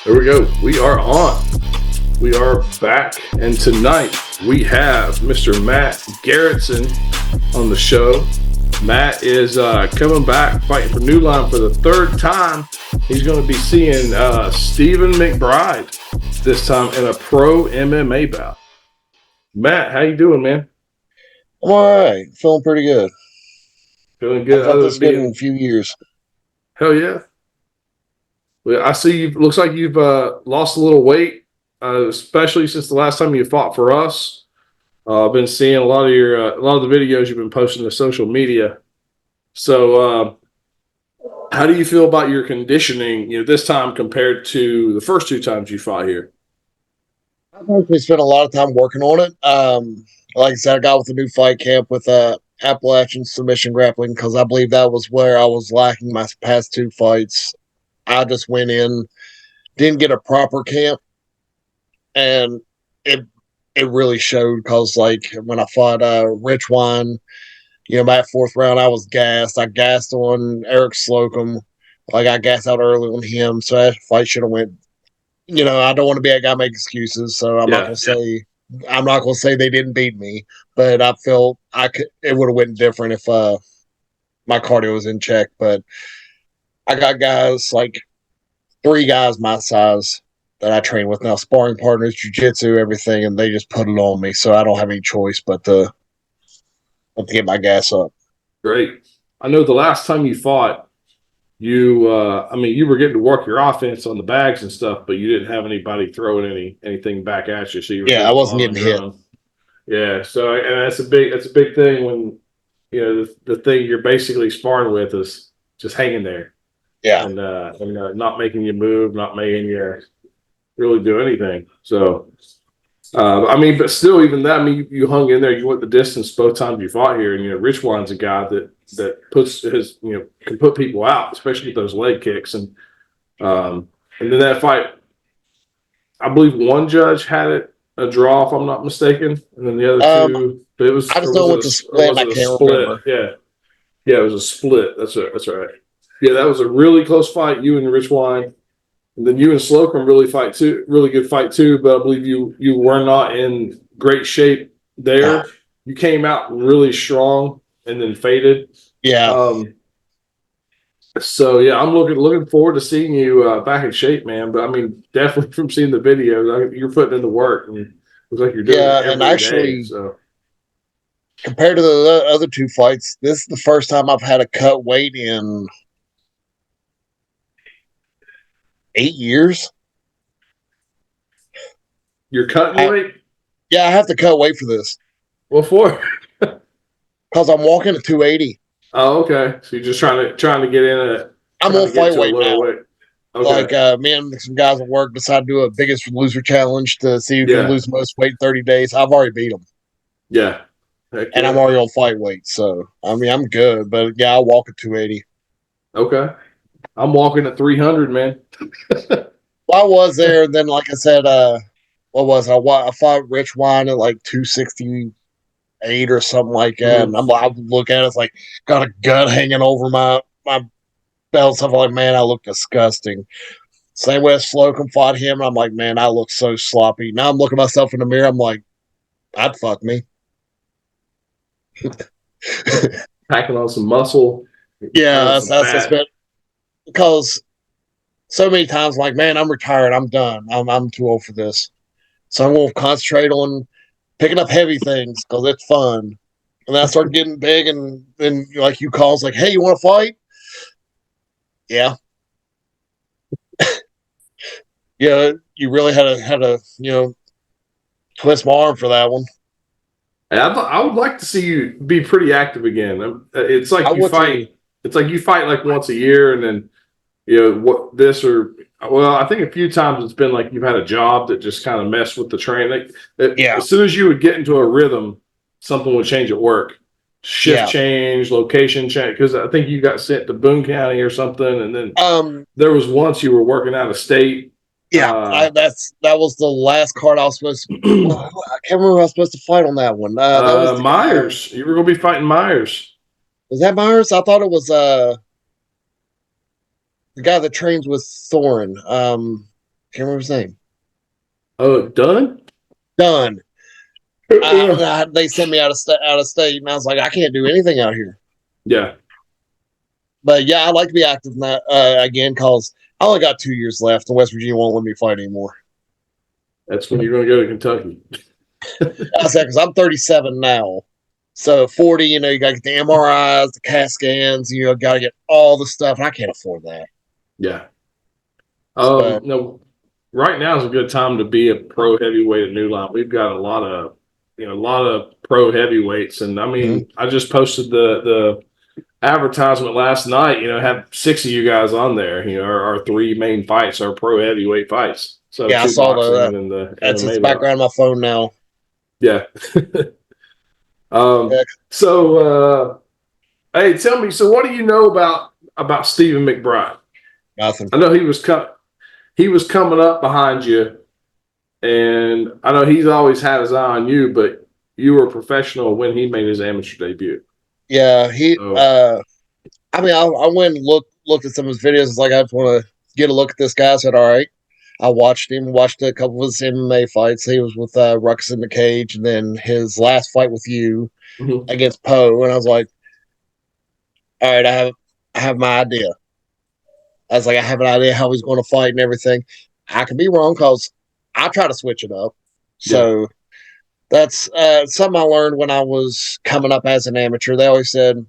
There we go. We are on. We are back. And tonight we have Mr. Matt Garretson on the show. Matt is coming back, fighting for New Line for the third time. He's going to be seeing Stephen McBride this time in a pro MMA bout. Matt, how you doing, man? I'm all right. Feeling pretty good. Feeling good. I thought this been in a few years. Hell yeah. Well, I see you. Looks like you've lost a little weight, especially since the last time you fought for us. I've been seeing a lot of the videos you've been posting to social media. So, how do you feel about your conditioning? This time compared to the first two times you fought here. I've actually spent a lot of time working on it. Like I said, I got with a new fight camp with Appalachian submission grappling because I believe that was where I was lacking my past two fights. I just went in, didn't get a proper camp, and it really showed because, like, when I fought Rich Wine, my fourth round, I was gassed. I gassed on Eric Slocum. Like, I gassed out early on him, so that fight should have went. I don't want to be a guy make excuses, so I'm not gonna say they didn't beat me, but I felt it would have went different if my cardio was in check. But I got guys like 3 guys my size that I train with now, sparring partners, jiu-jitsu, everything, and they just put it on me. So I don't have any choice but to get my gas up. Great. I know the last time you fought, you were getting to work your offense on the bags and stuff, but you didn't have anybody throwing anything back at you. So you were I wasn't getting hit. Yeah. So, and that's a big thing when, the thing you're basically sparring with is just hanging there. Yeah. And not making you move, not making you really do anything. So, but still, even that, you hung in there. You went the distance both times you fought here. And, Rich Wine's a guy that puts his, can put people out, especially with those leg kicks. And then that fight, I believe one judge had it a draw, if I'm not mistaken. And then the other two, but it was, I just know what the split, I can't remember. Yeah, it was a split. That's right. Yeah, that was a really close fight, you and Rich Wine. And then you and Slocum really good fight too, but I believe you were not in great shape there. You came out really strong and then faded. Yeah. So yeah, I'm looking forward to seeing you back in shape, man. But definitely from seeing the videos, you're putting in the work, and it looks like you're doing it every and actually, day, so. Compared to the other 2 fights, this is the first time I've had to cut weight in 8 years. You're cutting weight? Yeah, I have to cut weight for this. What for? Because I'm walking at 280. Oh, okay. So you're just trying to get in a. I'm on fight weight now. Weight. Okay. Like me and some guys at work decided to do a biggest loser challenge to see who can lose the most weight in 30 days. I've already beat them. Yeah. And I'm already on fight weight, so I'm good. But yeah, I walk at 280. Okay. I'm walking at 300, man. Well, I was there. Then, like I said, what was I fought Rich Wine at like 268 or something like that. Mm-hmm. And I look at it, it's like got a gut hanging over my belt. So I'm like, man, I look disgusting. Same way as Slocum fought him. I'm like, man, I look so sloppy. Now I'm looking at myself in the mirror. I'm like, I'd fuck me. Packing on some muscle. Yeah, that's been because so many times, like, man, I'm retired. I'm done. I'm too old for this. So I'm going to concentrate on picking up heavy things because it's fun. And then I start getting big, and then like you call, it's like, hey, you want to fight? Yeah. Yeah, you really had to twist my arm for that one. I would like to see you be pretty active again. It's like you fight. It's like you fight like once a year, and then I think a few times it's been like you've had a job that just kind of messed with the training. As soon as you would get into a rhythm, something would change at work. Shift change, location change. Because I think you got sent to Boone County or something, and then there was once you were working out of state. Yeah, that was the last card I was supposed to. I can't remember who I was supposed to fight on that one. That was Myers. You were going to be fighting Myers. Was that Myers? I thought it was the guy that trains with Thorin. Can't remember his name. Oh, done? Done. They sent me out of state, and I was like, I can't do anything out here. Yeah. But yeah, I'd like to be active now, again, because I only got 2 years left, and West Virginia won't let me fight anymore. That's when you're going to go to Kentucky. I said, because I'm 37 now. So 40, you got to get the MRIs, the CAT scans, got to get all the stuff. And I can't afford that. Yeah. But, No, right now is a good time to be a pro heavyweight at New Line. We've got a lot of pro heavyweights. And I mean, I just posted the advertisement last night, have 6 of you guys on there. Our 3 main fights are pro heavyweight fights. So yeah, I 2 saw boxing and the that's MMA its background on my phone now. Yeah. Yeah. So hey, tell me, so what do you know about Stephen McBride? Nothing. I know he was coming up behind you, and I know he's always had his eye on you, but you were a professional when he made his amateur debut. Yeah, So, I went and looked at some of his videos. It's like, I just want to get a look at this guy. I said, all right. I watched a couple of his MMA fights. He was with Ruckus in the Cage, and then his last fight with you against Poe. And I was like, all right, I have my idea. I was like, I have an idea how he's going to fight and everything. I could be wrong because I try to switch it up. So that's something I learned when I was coming up as an amateur. They always said,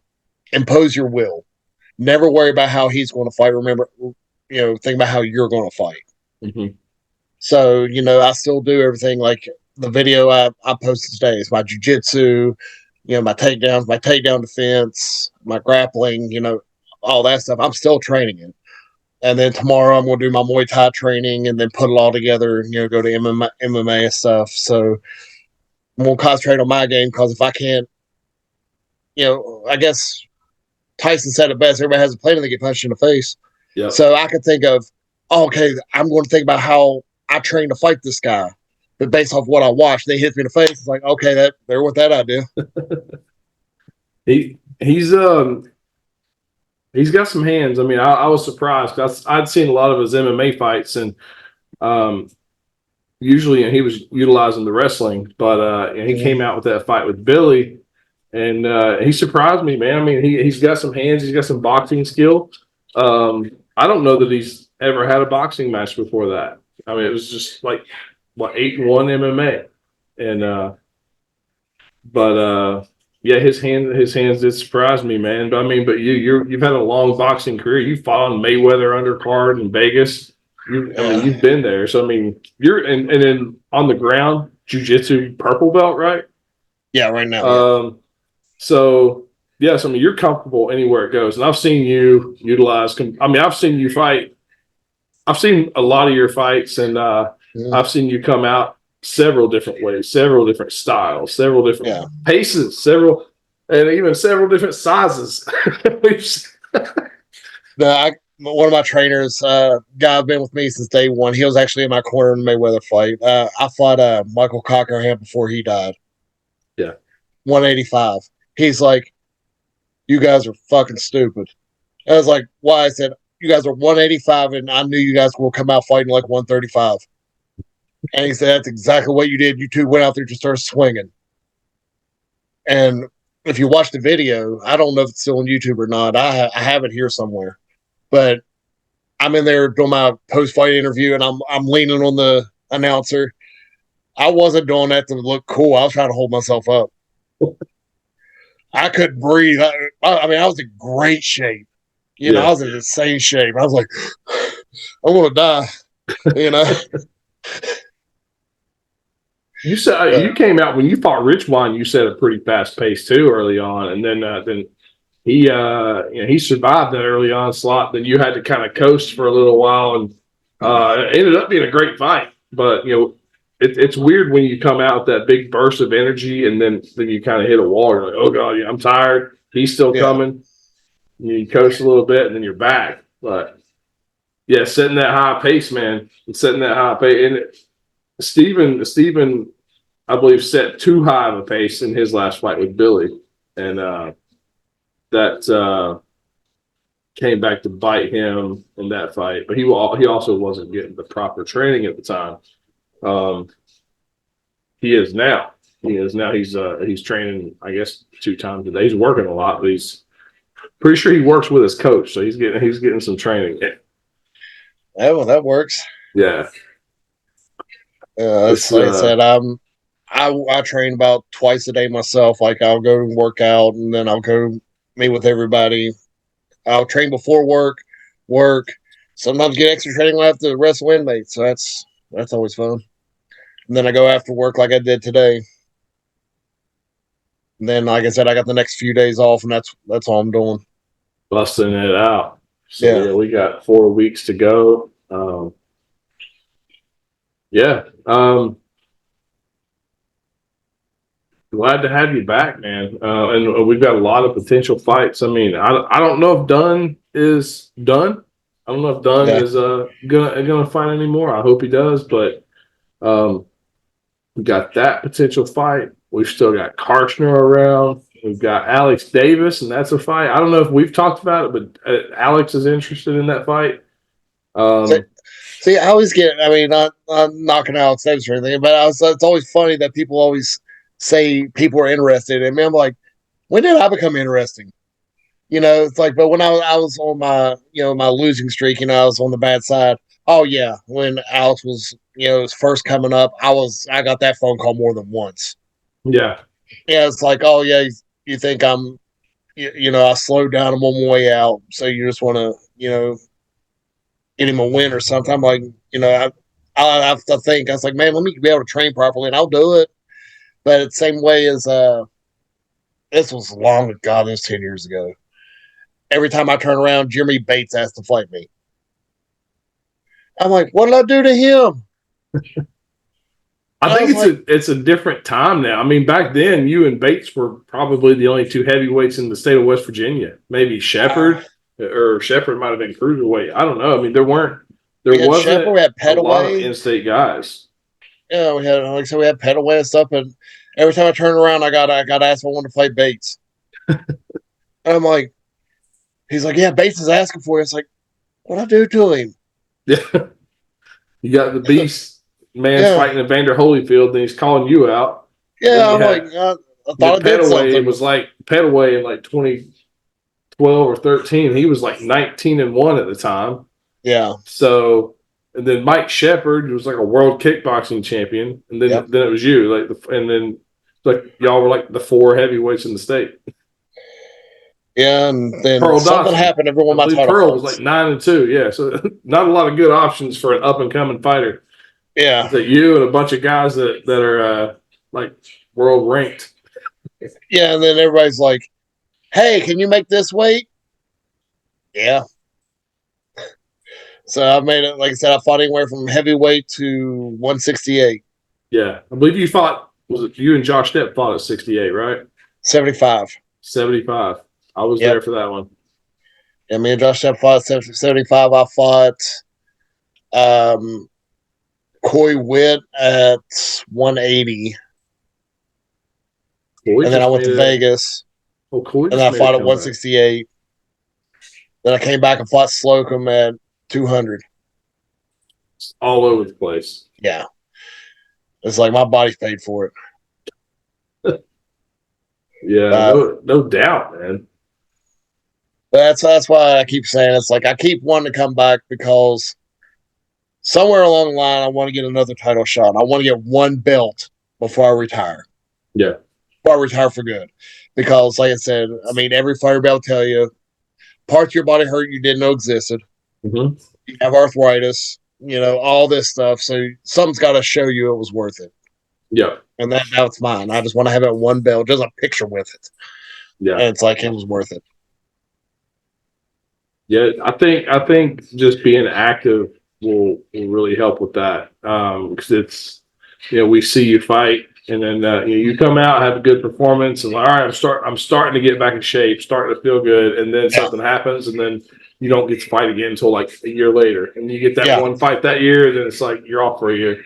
impose your will. Never worry about how he's going to fight. Remember, think about how you're going to fight. Mm-hmm. So, I still do everything like the video I posted today is my jiu-jitsu, my takedowns, my takedown defense, my grappling, all that stuff. I'm still training it. And then tomorrow I'm going to do my Muay Thai training and then put it all together and, go to MMA and stuff. So I'm going to concentrate on my game because if I can't, I guess Tyson said it best. Everybody has a plan and they get punched in the face. Yep. So I could think of, okay, I'm going to think about how I trained to fight this guy. But based off what I watched, they hit me in the face. It's like, okay, there went that idea. He's got some hands. I mean, I was surprised. I'd seen a lot of his MMA fights, and usually he was utilizing the wrestling, but he came out with that fight with Billy, and he surprised me, man. I mean, he's got some hands. He's got some boxing skill. I don't know that he's ever had a boxing match before that. I mean, it was just like 8-1 MMA, and yeah, his hands did surprise me, man. But I mean, you've had a long boxing career. You fought on Mayweather undercard in Vegas. I mean, you've been there. So I mean, you're and then on the ground, jiu-jitsu purple belt, right? Yeah, right now. So yes, I mean, you're comfortable anywhere it goes. And I've seen you utilize. I mean, I've seen you fight. I've seen a lot of your fights, and I've seen you come out several different ways, several different styles, several different paces, and even several different sizes. One of my trainers, guy been with me since day one. He was actually in my corner in the Mayweather fight. I fought Michael Cockerham before he died. Yeah, 185. He's like, you guys are fucking stupid. I was like, why? I said, you guys are 185, and I knew you guys were come out fighting like 135. And he said, that's exactly what you did. You two went out there just started swinging. And if you watch the video, I don't know if it's still on YouTube or not. I have it here somewhere. But I'm in there doing my post-fight interview, and I'm leaning on the announcer. I wasn't doing that to look cool. I was trying to hold myself up. I couldn't breathe. I mean, I was in great shape. I was in insane shape. I was like, I'm going to die, You said you came out when you fought Rich Wine. You set a pretty fast pace too early on, and then he survived that early onslaught. Then you had to kind of coast for a little while, and it ended up being a great fight. But it's weird when you come out with that big burst of energy, and then you kind of hit a wall. You're like, oh god, I'm tired. He's still coming. You coast a little bit, and then you're back. But yeah, setting that high pace, man, and setting that high pace. And Stephen, I believe, set too high of a pace in his last fight with Billy, and came back to bite him in that fight. But he also wasn't getting the proper training at the time. He is now. He's training, I guess, 2 times a day. He's working a lot, but he's pretty sure he works with his coach, so he's getting some training. Yeah, well, that works. Yeah. It's like I said, I train about twice a day myself. Like I'll go and work out, and then I'll go meet with everybody. I'll train before work. Sometimes get extra training when I have to wrestle inmates. So that's always fun. And then I go after work like I did today. And then, like I said, I got the next few days off, and that's all I'm doing. Busting it out. So Yeah. we got 4 weeks to go. Yeah. Glad to have you back, man. And we've got a lot of potential fights. I mean, I don't know if Dunn is done. I don't know if Dunn is gonna fight anymore. I hope he does, but we got that potential fight. We've still got Karchner around. We've got Alex Davis, and that's a fight. I don't know if we've talked about it, but Alex is interested in that fight. See, I always get. I mean, not knocking Alex Davis or anything, but it's always funny that people always say people are interested. And I'm like, when did I become interesting? It's like, but when I was on my, my losing streak, I was on the bad side. Oh yeah, when Alex was, was first coming up, I got that phone call more than once. Yeah. Yeah, it's like, oh yeah, you think I'm, I slowed down. I'm on my way out, so you just want to, get him a win or something. I'm like, I have to think. I was like, man, let me be able to train properly, and I'll do it. But the same way as this was long. God, this 10 years ago. Every time I turn around, Jeremy Bates asked to fight me. I'm like, what did I do to him? I think it's a different time now. I mean, back then, you and Bates were probably the only 2 heavyweights in the state of West Virginia. Maybe Shepard, or Shepard might have been cruiserweight. I don't know. I mean, there wasn't Shepard, we had a lot of in-state guys. Yeah, we had Petaway and stuff, and every time I turn around, I got asked if I wanted to fight Bates. And I'm like, he's like, yeah, Bates is asking for you. It's like, what I do to him? Yeah, you got the beast man fighting Evander Holyfield, and he's calling you out. Yeah, I'm like, I thought I did something. It was like Petaway in like 2012 or 13. He was like 19-1 at the time. Yeah. So. And then Mike Shepard was like a world kickboxing champion, and then it was you, and then y'all were like the 4 heavyweights in the state. Yeah, and then Pearl something Dawson. happened. Everyone my title Pearl was like 9-2. Yeah, so not a lot of good options for an up and coming fighter. Yeah, it's like you and a bunch of guys that are like world ranked. Yeah, and then everybody's like, "Hey, can you make this weight?" Yeah. So I made it, like I said, I fought anywhere from heavyweight to 168. Yeah. I believe you fought, was it you and Josh Stepp fought at 68, right? 75. 75. I was there for that one. Yeah, me and Josh Stepp fought at 75. I fought Coy Witt at 180. And then I went to Vegas. Oh, Coy. And then I fought at 168. Then I came back and fought Slocum at 200. All over the place. Yeah. It's like my body's paid for it. Yeah, no doubt, man. That's why I keep saying it's like I keep wanting to come back because somewhere along the line I want to get another title shot. I want to get one belt before I retire. Yeah. Before I retire for good. Because like I said, I mean, every fighter will tell you parts of your body hurt you didn't know existed. Mm-hmm. You have arthritis, all this stuff. So something's got to show you it was worth it. Yeah. And that's mine. I just want to have it one belt, just a picture with it. Yeah. And it's like it was worth it. Yeah, I think just being active will really help with that. Because it's, we see you fight, and then you come out, have a good performance, and like, all right, I'm starting to get back in shape, starting to feel good, and then something happens, and then you don't get to fight again until like a year later, and you get that one fight that year, then it's like you're off for a year,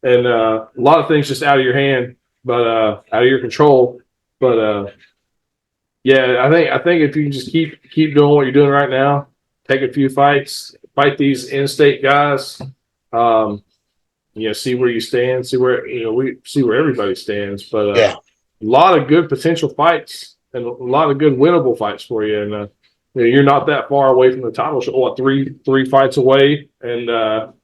and a lot of things just out of your hand, but out of your control, but Yeah, I think if you just keep doing what you're doing right now, take a few fights, fight these in-state guys, see where you stand, see where we see where everybody stands. But Yeah. a lot of good potential fights and a lot of good winnable fights for you. And you're not that far away from the title shot. What, three fights away, and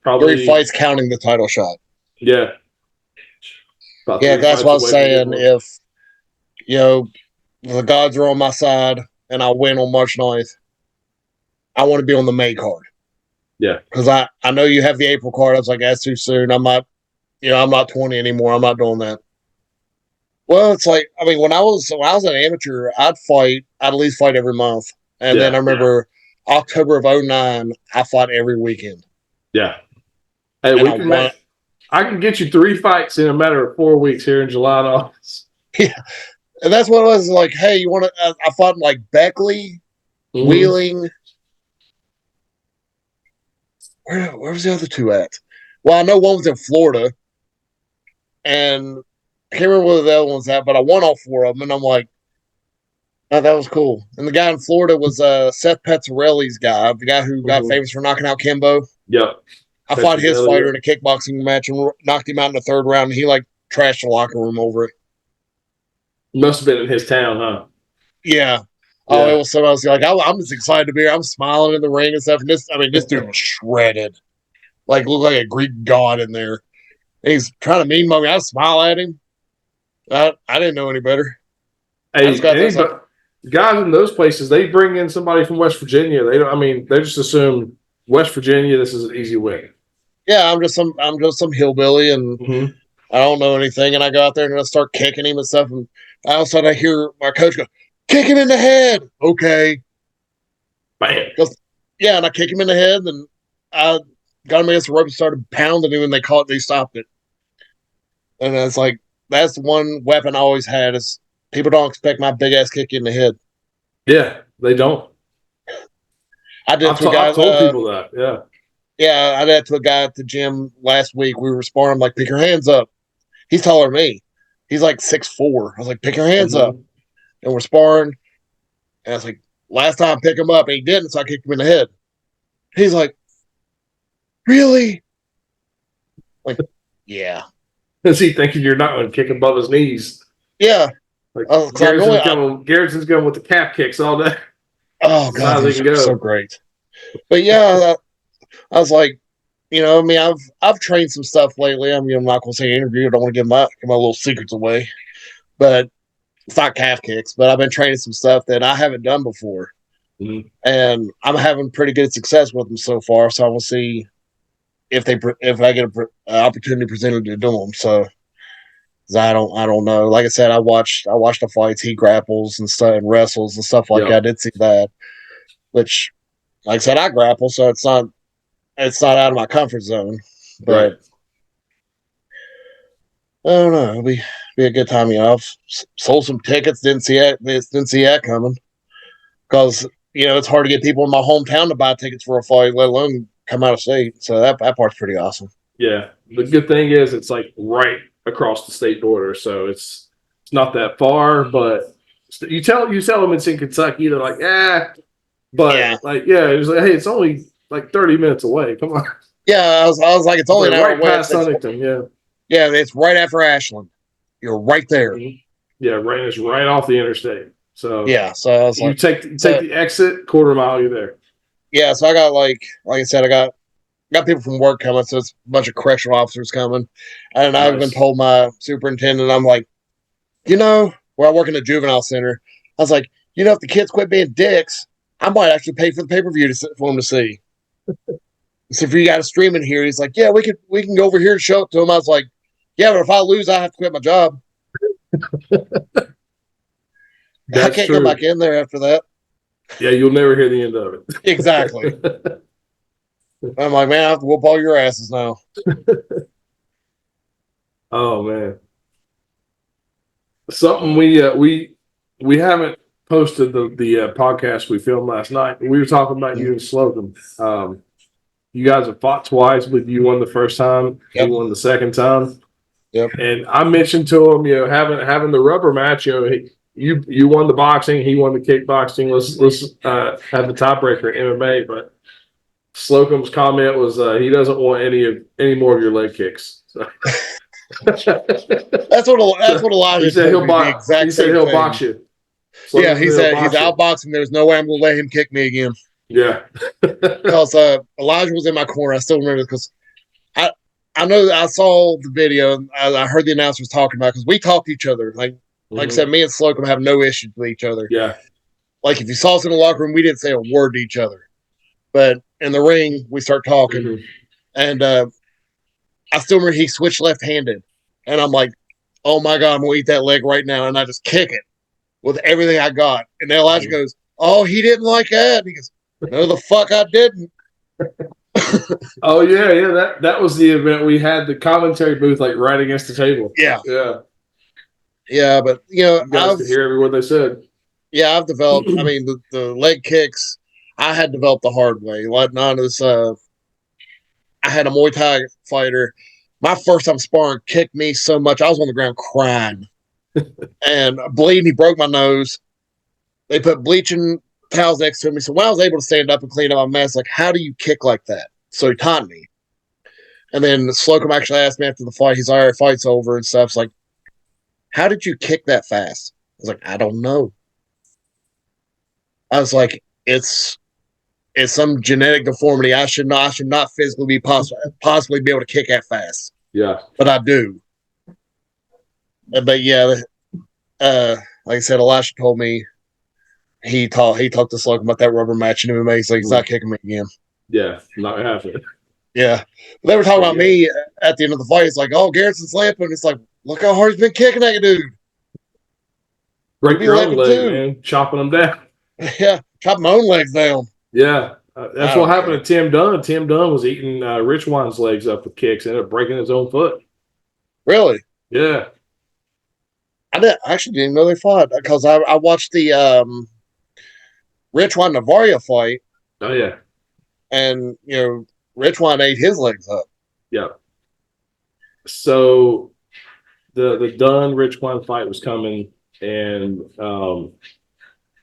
probably 3 fights counting the title shot. Yeah, about Yeah, 3 that's fights what I was away from getting saying. one. If the gods are on my side and I win on March 9th, I want to be on the May card. Yeah, because I know you have the April card. I was like, that's too soon. I'm not 20 anymore. I'm not doing that. Well, it's like, I mean, when I was an amateur, I'd at least fight every month. And then yeah, I remember October of 09, I fought every weekend. yeah. Hey, And we can make. I can get you 3 fights in a matter of 4 weeks here in July and August. Yeah. And that's what it was like, hey, you want to, I fought in like Beckley, Wheeling. Where was the other 2 at? Well, I know one was in Florida. And I can't remember where the other one's at, but I won all 4 of them. And I'm like, oh, that was cool. And the guy in Florida was Seth Petzarelli's guy, the guy who got famous for knocking out Kimbo. Yep. I fought his fighter in a kickboxing match and knocked him out in the 3rd round, and he like trashed the locker room over it. Must have been in his town, huh? Yeah. Oh, it was so I was like, I'm just excited to be here. I'm smiling in the ring and stuff. And this dude was shredded. Like looked like a Greek god in there. And he's trying to mean mug me. I smile at him. I didn't know any better. Hey, guys in those places, they bring in somebody from West Virginia. They don't. I mean, they just assume West Virginia. This is an easy win. Yeah, I'm just some hillbilly, and I don't know anything. And I go out there and I start kicking him and stuff. And all of a sudden, I hear my coach go, "Kick him in the head." Okay. Bam. Yeah, and I kick him in the head, and I got him against the rope and started pounding him, and they stopped it. And it's like that's one weapon I always had is people don't expect my big ass kick in the head. Yeah, they don't. I did to a guy. I've told people that. Yeah. Yeah, I did that to a guy at the gym last week. We were sparring. I'm like, pick your hands up. He's taller than me. He's like 6'4". I was like, pick your hands up. And we're sparring. And I was like, last time pick him up. And he didn't, so I kicked him in the head. He's like, really? Like, yeah. Is he thinking you're not going to kick above his knees? Yeah. Like Garretson's going with the calf kicks all day. Oh, God, that's so great. But yeah, I was like, I mean, I've trained some stuff lately. I'm not going to say interview. I don't want to give my little secrets away. But it's not calf kicks. But I've been training some stuff that I haven't done before. Mm-hmm. And I'm having pretty good success with them so far. So I will see if I get an opportunity presented to do them. So I don't know. Like I said, I watched the fights. He grapples and stuff and wrestles and stuff like that. I did see that. Which, like I said, I grapple, so it's not out of my comfort zone. But I don't know. It'll be a good time. I've sold some tickets. Didn't see that coming because it's hard to get people in my hometown to buy tickets for a fight, let alone come out of state. So that part's pretty awesome. Yeah, the good thing is it's like right across the state border, so it's not that far. But you tell them it's in Kentucky, they're like, but it was like, hey, it's only like 30 minutes away. Come on. Yeah, I was like, it's only an hour away. Past Huntington. Yeah, it's right after Ashland. You're right there. Yeah, it's right off the interstate. So so I was you take the exit, quarter mile, you're there. Yeah, so I got like I said, I got people from work coming, so it's a bunch of correctional officers coming. And I've been told my superintendent, I'm like, where I work in the juvenile center, I was like, if the kids quit being dicks, I might actually pay for the pay-per-view for them to see. So if you got a stream in here, he's like, yeah, we can go over here and show it to him. I was like, yeah, but if I lose, I have to quit my job. I can't come back in there after that. Yeah, you'll never hear the end of it. Exactly. I'm like, man, I have to whoop all your asses now. Oh man, something we haven't posted the podcast we filmed last night. We were talking about you and Slocum. You guys have fought twice, but you won the first time. Yep. You won the second time. Yep. And I mentioned to him, having the rubber match, you won the boxing, he won the kickboxing. Let's have the tiebreaker in MMA. But Slocum's comment was he doesn't want any more of your leg kicks. So. That's what Elijah he said told me. The exact he said same he'll thing. box you. Yeah, he said he's outboxing. There's no way I'm gonna let him kick me again. Yeah, because Elijah was in my corner. I still remember because I know I saw the video. And I heard the announcers talking about because we talked to each other. Like I said, me and Slocum have no issues with each other. Yeah. Like if you saw us in the locker room, we didn't say a word to each other. But in the ring, we start talking, and I still remember he switched left-handed, and I'm like, "Oh my god, I'm gonna eat that leg right now!" And I just kick it with everything I got. And then Elijah goes, "Oh, he didn't like that." And he goes, "No, the fuck I didn't." Oh yeah. That was the event. We had the commentary booth like right against the table. Yeah. But you guys could hear every word they said. Yeah, I've developed. I mean, the leg kicks I had developed the hard way. Like none of this. I had a Muay Thai fighter. My first time sparring kicked me so much I was on the ground crying and bleeding. He broke my nose. They put bleaching towels next to me. So when I was able to stand up and clean up my mess, like, how do you kick like that? So he taught me. And then Slocum actually asked me after the fight. He's all right, fight's over and stuff. It's like, how did you kick that fast? I was like, I don't know. I was like, it's some genetic deformity. I should not physically be possibly be able to kick that fast. Yeah. But I do. But yeah, like I said, Elisha told me he talked to Slocum about that rubber match in MMA. He's like, he's not kicking me again. Yeah, not happening. Yeah. They were talking about me at the end of the fight. It's like, oh, Garretson's limping. It's like, look how hard he's been kicking that dude. Break your own leg, man. Chopping them down. Yeah, chopping my own legs down. Yeah. That's what happened to Tim Dunn. Tim Dunn was eating Rich Wine's legs up with kicks and ended up breaking his own foot. Really? Yeah. I actually didn't know they fought because I watched the Rich Wine Navaria fight. Oh, yeah. And, Rich Wine ate his legs up. Yeah. So the Dunn Rich Wine fight was coming, and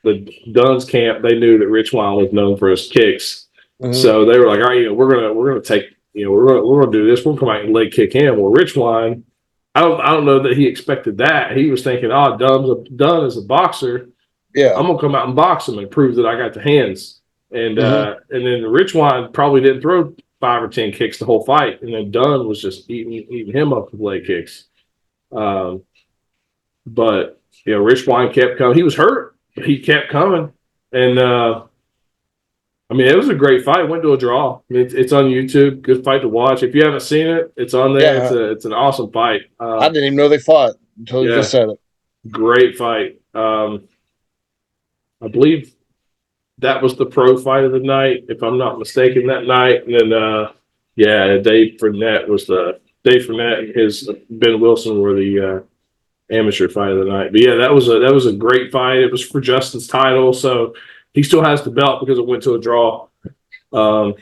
the Dunn's camp, they knew that Rich Wine was known for his kicks. Mm-hmm. So they were like, all right, we're gonna take, we're gonna do this. We'll come out and leg kick him. Well, Rich Wine, I don't know that he expected that. He was thinking, Dunn is a boxer. Yeah. I'm gonna come out and box him and prove that I got the hands. And and then Rich Wine probably didn't throw 5 or 10 kicks the whole fight, and then Dunn was just eating him up with leg kicks. But Rich Wine kept coming. He was hurt, but he kept coming. And it was a great fight. It went to a draw. It's on YouTube. Good fight to watch. If you haven't seen it, it's on there. Yeah. It's an awesome fight. I didn't even know they fought until you just said it. Great fight. I believe that was the pro fight of the night, if I'm not mistaken, that night. And then, Dave Fournette and his Ben Wilson were the amateur fight of the night. But yeah, that was a great fight. It was for Justin's title, so he still has the belt because it went to a draw. Great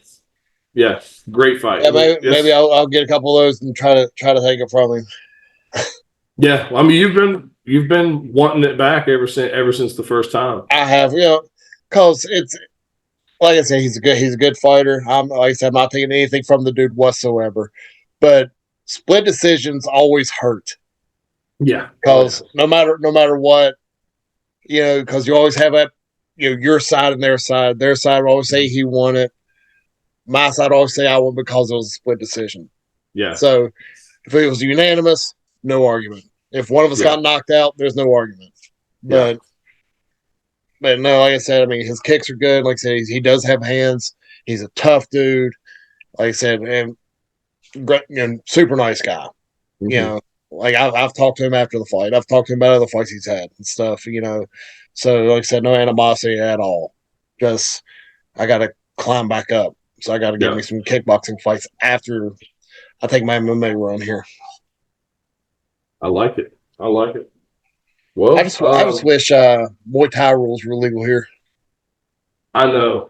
fight. Yeah, maybe I'll get a couple of those and try to take it from him. Yeah, you've been wanting it back ever since the first time. I have, because it's like I said, he's a good fighter. Like I said, I'm not taking anything from the dude whatsoever, but split decisions always hurt. Yeah, because no matter what, because you always have that, your side and their side. Their side will always say he won it. My side will always say I won because it was a split decision. Yeah. So if it was unanimous, no argument. If one of us got knocked out, there's no argument. But no, like I said, his kicks are good. Like I said, he does have hands. He's a tough dude. Like I said, and super nice guy. Mm-hmm. Like I've talked to him after the fight. I've talked to him about other fights he's had and stuff. So like I said, no animosity at all. Just I got to climb back up. So I got to get me some kickboxing fights after I take my MMA run here. I like it. Well, I just wish Muay Thai rules were legal here. I know.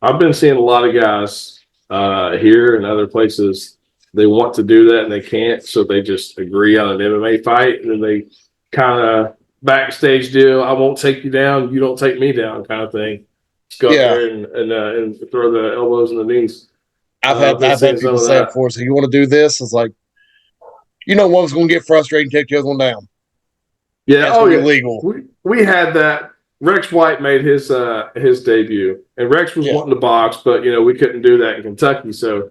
I've been seeing a lot of guys here and other places. They want to do that and they can't, so they just agree on an MMA fight, and then kind of backstage deal. I won't take you down. You don't take me down kind of thing. Just go up Yeah. there and throw the elbows and the knees. I've had people say it before. So you want to do this? It's like, one's going to get frustrated and take the other one down. Yeah. That's illegal. We had that. Rex White made his debut, and Rex was wanting to box, but we couldn't do that in Kentucky. So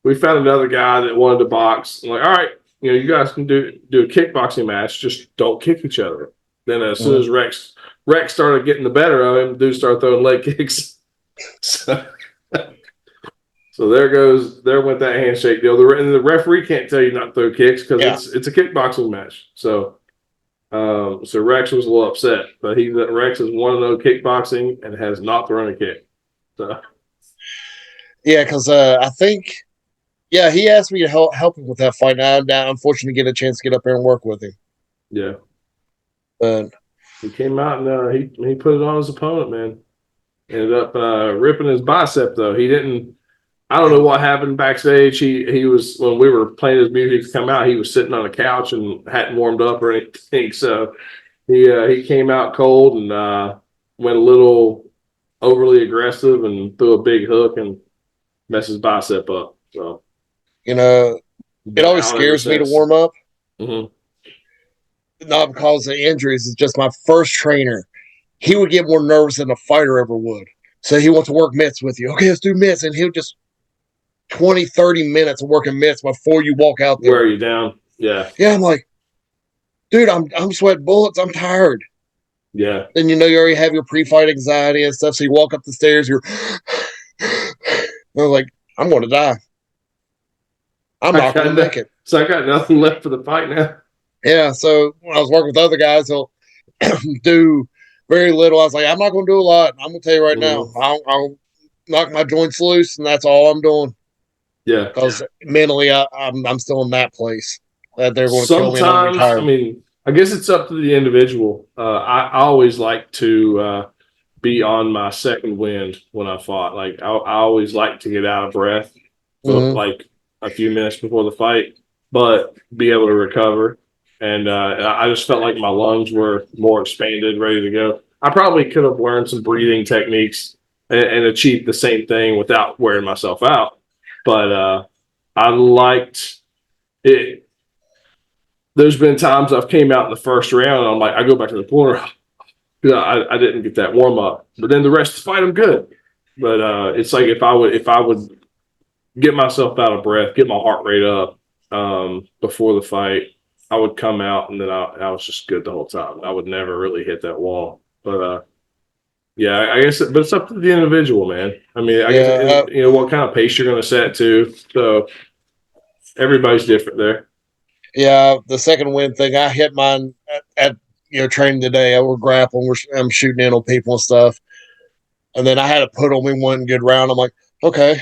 we found another guy that wanted to box. I'm like, all right, you guys can do a kickboxing match. Just don't kick each other. Then as soon as Rex started getting the better of him, dude started throwing leg kicks. So there went that handshake deal. The referee can't tell you not to throw kicks because it's a kickboxing match. So Rex was a little upset, but Rex has 1-0 kickboxing and has not thrown a kick. So yeah, because I think he asked me to help him with that fight. Now I'm unfortunately get a chance to get up there and work with him. Yeah, but he came out and he put it on his opponent, man. Ended up ripping his bicep though. He didn't. I don't know what happened backstage. He was, when we were playing his music to come out, he was sitting on a couch and hadn't warmed up or anything. So he came out cold and went a little overly aggressive and threw a big hook and messed his bicep up. So it always scares me to warm up. Mm-hmm. Not because of injuries. It's just my first trainer. He would get more nervous than a fighter ever would. So he wants to work mitts with you. Okay, let's do mitts. And he'll just 20, 30 minutes of working mitts before you walk out there. Wear you down. Yeah. Yeah, I'm like, dude, I'm sweating bullets. I'm tired. Yeah. Then you already have your pre-fight anxiety and stuff. So you walk up the stairs, you're like, I'm going to die. I'm not going to make it. So I got nothing left for the fight now. Yeah. So when I was working with other guys, they'll do very little. I was like, I'm not going to do a lot. I'm going to tell you right now, I'll knock my joints loose, and that's all I'm doing. Yeah, because mentally, I'm still in that place that they're going to kill me. And I'm I mean, I guess it's up to the individual. I always like to be on my second wind when I fought. Like I always like to get out of breath, like a few minutes before the fight, but be able to recover. And I just felt like my lungs were more expanded, ready to go. I probably could have learned some breathing techniques and achieved the same thing without wearing myself out. But I liked it. There's been times I've came out in the first round and I'm like, I go back to the corner. I didn't get that warm up, but then the rest of the fight I'm good. But it's like if I would get myself out of breath, get my heart rate up before the fight, I would come out and then I was just good the whole time. I would never really hit that wall. But yeah, I guess, but it's up to the individual, man. I mean, I guess what kind of pace you're going to set too. So everybody's different there. Yeah, the second win thing, I hit mine at training today. We're grappling, I'm shooting in on people and stuff, and then I had to put on me one good round. I'm like, okay,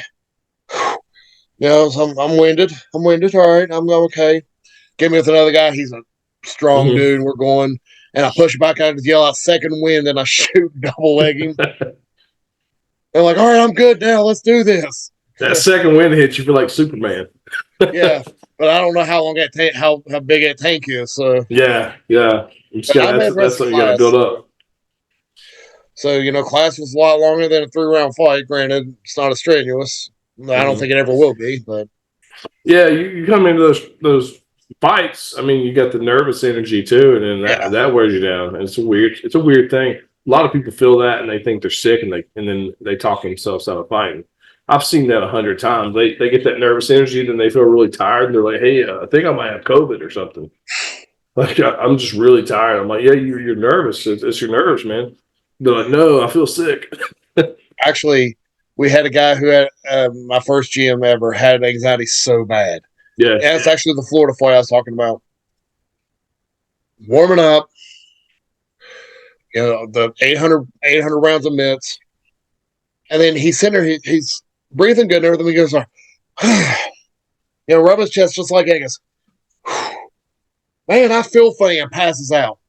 so I'm winded. All right, I'm okay. Get me with another guy. He's a strong dude. We're going. And I push back out and yell out second wind, and I shoot double leg him. They're like, all right, I'm good now. Let's do this. That second wind hits you feel like Superman. Yeah, but I don't know how long how big that tank is. So yeah. That's something you got to build up. So class was a lot longer than a 3-round fight. Granted, it's not as strenuous. I don't think it ever will be. But yeah, you come into those fights, I mean, you got the nervous energy too, and then that wears you down. And it's a weird thing. A lot of people feel that and they think they're sick and then they talk themselves out of fighting. I've seen that 100 times. They get that nervous energy, then they feel really tired and they're like, hey, I think I might have COVID or something. Like I'm just really tired. I'm like, yeah, you're nervous. It's your nerves, man. They're like, no, I feel sick. Actually, we had a guy who had my first GM ever had anxiety so bad. Yeah, that's actually the Florida fight I was talking about. Warming up, the 800 rounds of mitts, and then he's sitting there, he's breathing good and everything. He goes, rub his chest just like that. He goes, man, I feel funny, and passes out.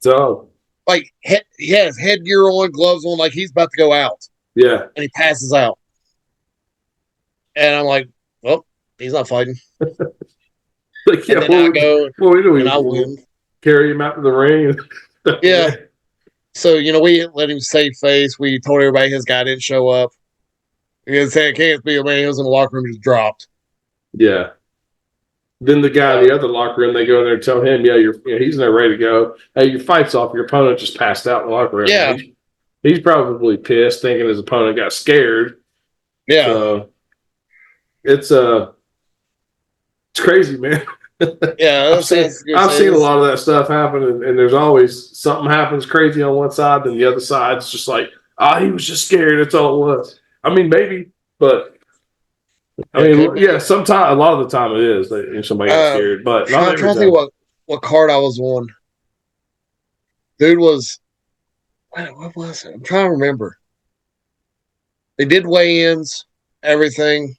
So, like, he has headgear on, gloves on, like he's about to go out. Yeah, and he passes out, and I'm like, well. He's not fighting. Like, yeah, and then I go and I win. carry him out to the ring. Yeah. So, we let him save face. We told everybody his guy didn't show up. He said, can't be a man. He was in the locker room, just dropped. Yeah. Then the guy in the other locker room, they go in there and tell him, he's in there ready to go. Hey, your fight's off. Your opponent just passed out in the locker room. Yeah. He's probably pissed, thinking his opponent got scared. Yeah. So it's crazy, man. Yeah. I've seen a lot of that stuff happen, and there's always something happens crazy on one side, then the other side's just like, he was just scared. That's all it was. I mean, maybe, but sometimes, a lot of the time it is that somebody got scared, but not I'm trying to think what card I was on. Dude was, what was it? I'm trying to remember. They did weigh-ins, everything.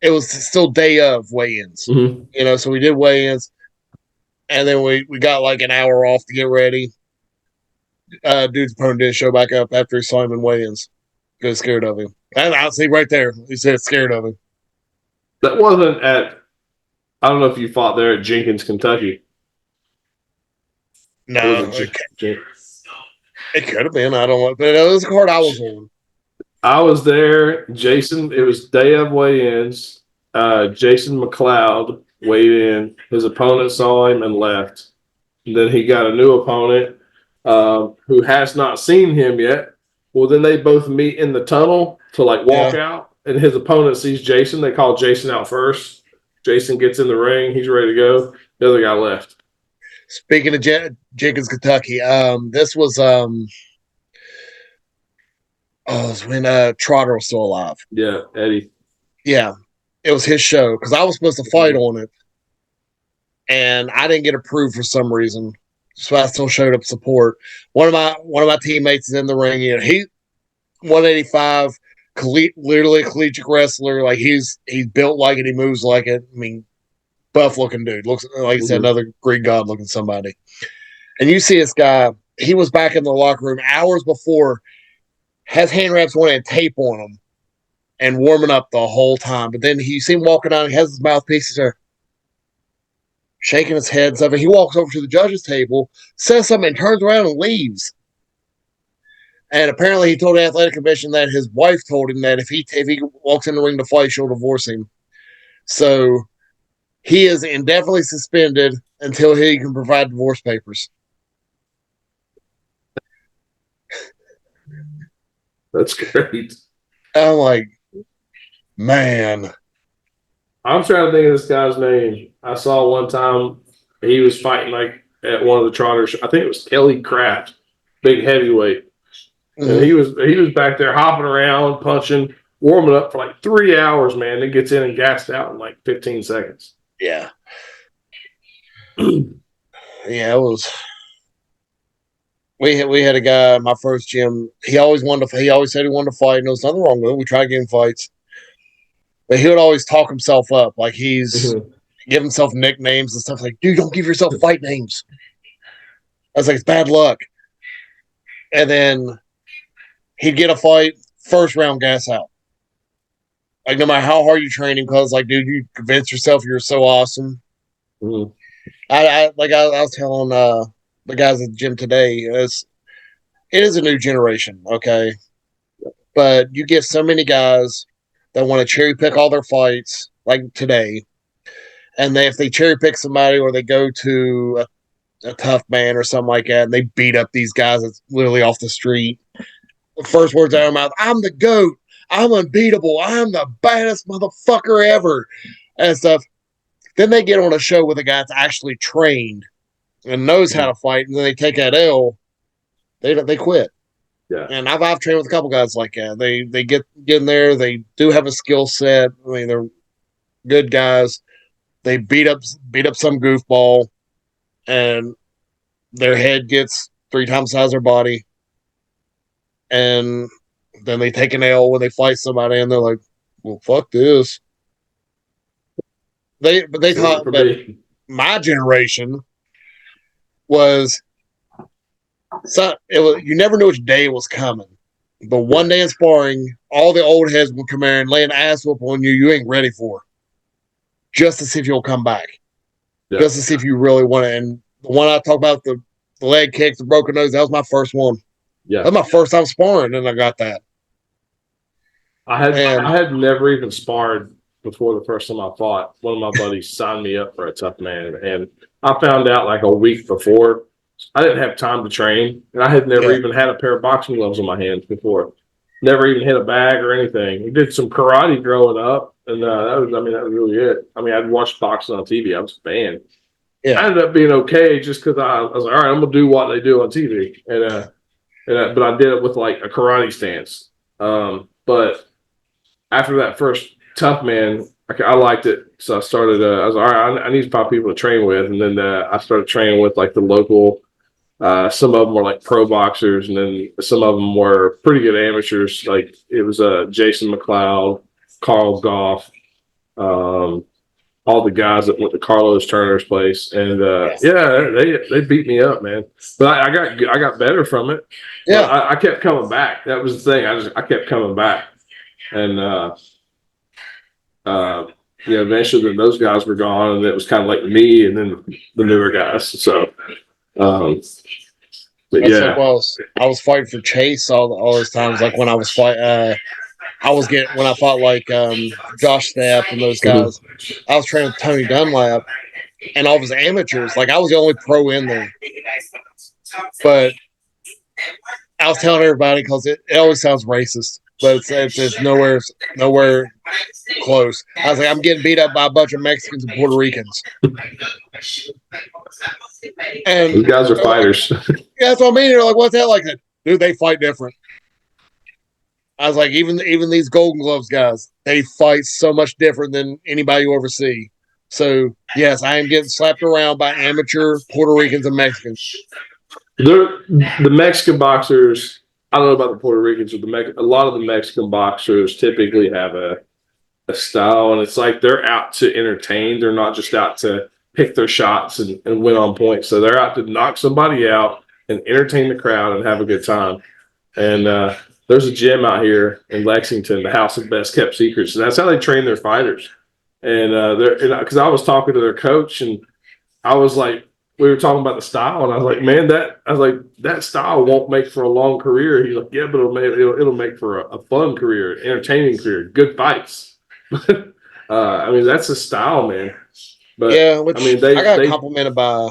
It was still day of weigh-ins, so we did weigh-ins, and then we got like an hour off to get ready. Dude's opponent didn't show back up after he saw him in weigh-ins. He was scared of him. And I'll see right there. He said scared of him. That wasn't I don't know if you fought there at Jenkins, Kentucky. No. It could have been. I don't know. But it was a card I was on. I was there. Jason, it was day of weigh-ins. Jason McLeod weighed in. His opponent saw him and left. And then he got a new opponent who has not seen him yet. Well, then they both meet in the tunnel to walk out. And his opponent sees Jason. They call Jason out first. Jason gets in the ring. He's ready to go. The other guy left. Speaking of Jenkins, Kentucky, this was when Trotter was still alive. Yeah, Eddie. Yeah, it was his show because I was supposed to fight on it, and I didn't get approved for some reason, so I still showed up to support. One of my teammates is in the ring. He 185, literally a collegiate wrestler. Like he's built like it, he moves like it. I mean, buff looking dude, looks like I said, another Greek god looking somebody. And you see this guy, he was back in the locker room hours before, has hand wraps on and tape on him and warming up the whole time. But then you see him walking out, he has his mouthpiece there, shaking his head and stuff. And he walks over to the judges' table, says something, and turns around and leaves. And apparently he told the athletic commission that his wife told him that if he walks in the ring to fight, she'll divorce him. So he is indefinitely suspended until he can provide divorce papers. That's great. I'm like, man. I'm trying to think of this guy's name. I saw one time he was fighting at one of the Trotters. I think it was Kelly Kraft, big heavyweight. Mm-hmm. And he was back there hopping around, punching, warming up for 3 hours, man. Then gets in and gassed out in 15 seconds. Yeah. Yeah, it was. We had a guy in my first gym. He always said he wanted to fight, and there was nothing wrong with it. We tried getting fights. But he would always talk himself up. Like he's give himself nicknames and stuff. Like, dude, don't give yourself fight names. I was like, it's bad luck. And then he'd get a fight, first round gas out. Like, no matter how hard you train him, because, dude, you convince yourself you're so awesome. Mm-hmm. I was telling the guys at the gym today, it is a new generation, okay? But you get so many guys that want to cherry pick all their fights, like today, and if they cherry pick somebody or they go to a tough man or something like that, and they beat up these guys that's literally off the street, the first words out of their mouth, I'm the GOAT. I'm unbeatable. I'm the baddest motherfucker ever, and stuff. Then they get on a show with a guy that's actually trained and knows how to fight, and then they take that L. They quit. Yeah. And I've trained with a couple guys like that. They get in there. They do have a skill set. I mean, they're good guys. They beat up some goofball, and their head gets 3 times the size of their body, and then they take an L when they fight somebody, and they're like, "Well, fuck this." My generation was you never knew which day was coming. But one day in sparring, all the old heads will come in and lay an ass whoop on you you ain't ready for, just to see if you'll come back, just to see if you really want it. And the one I talked about, the leg kick, the broken nose, that was my first one. Yeah. That was my first time sparring, and I got that. I had never even sparred before the first time I fought. One of my buddies signed me up for a tough man, and I found out like a week before. I didn't have time to train, and I had never even had a pair of boxing gloves in my hands before. Never even hit a bag or anything. We did some karate growing up, and that was really it. I mean, I'd watched boxing on TV. I was a fan. Yeah. I ended up being okay just because I was like, all right, I'm gonna do what they do on TV, but I did it with like a karate stance. But after that first tough man, I liked it, so I started. I was like, all right, I need to find people to train with, and then I started training with like the local. Some of them were like pro boxers, and then some of them were pretty good amateurs. Like it was Jason McLeod, Carl Goff, all the guys that went to Carlos Turner's place, and they beat me up, man. But I got better from it. Yeah, I kept coming back. That was the thing. I kept coming back, and eventually then those guys were gone, and it was kind of like me and then the newer guys. So, but that's yeah, like I was fighting for Chase all those times. Like when I was when I fought like Josh Knapp and those guys, I was training with Tony Dunlap and all of his amateurs. Like I was the only pro in there, but I was telling everybody because it always sounds racist, but it's nowhere close. I was like, I'm getting beat up by a bunch of Mexicans and Puerto Ricans, and those guys are fighters. Yeah, that's what I mean. They're like, what's that like? Dude, they fight different. I was like, even these Golden Gloves guys, they fight so much different than anybody you ever see. So yes, I am getting slapped around by amateur Puerto Ricans and Mexicans. The Mexican boxers, I don't know about the Puerto Ricans, but a lot of the Mexican boxers typically have a style, and it's like they're out to entertain. They're not just out to pick their shots and win on points. So they're out to knock somebody out and entertain the crowd and have a good time. And there's a gym out here in Lexington, the House of Best Kept Secrets, and that's how they train their fighters. And because I was talking to their coach, and I was like, we were talking about the style, and I was like, man, that style won't make for a long career. He's like, yeah, but it'll make for a fun career, entertaining career, good fights. I mean, that's a style, man. But yeah, which I mean, I got complimented by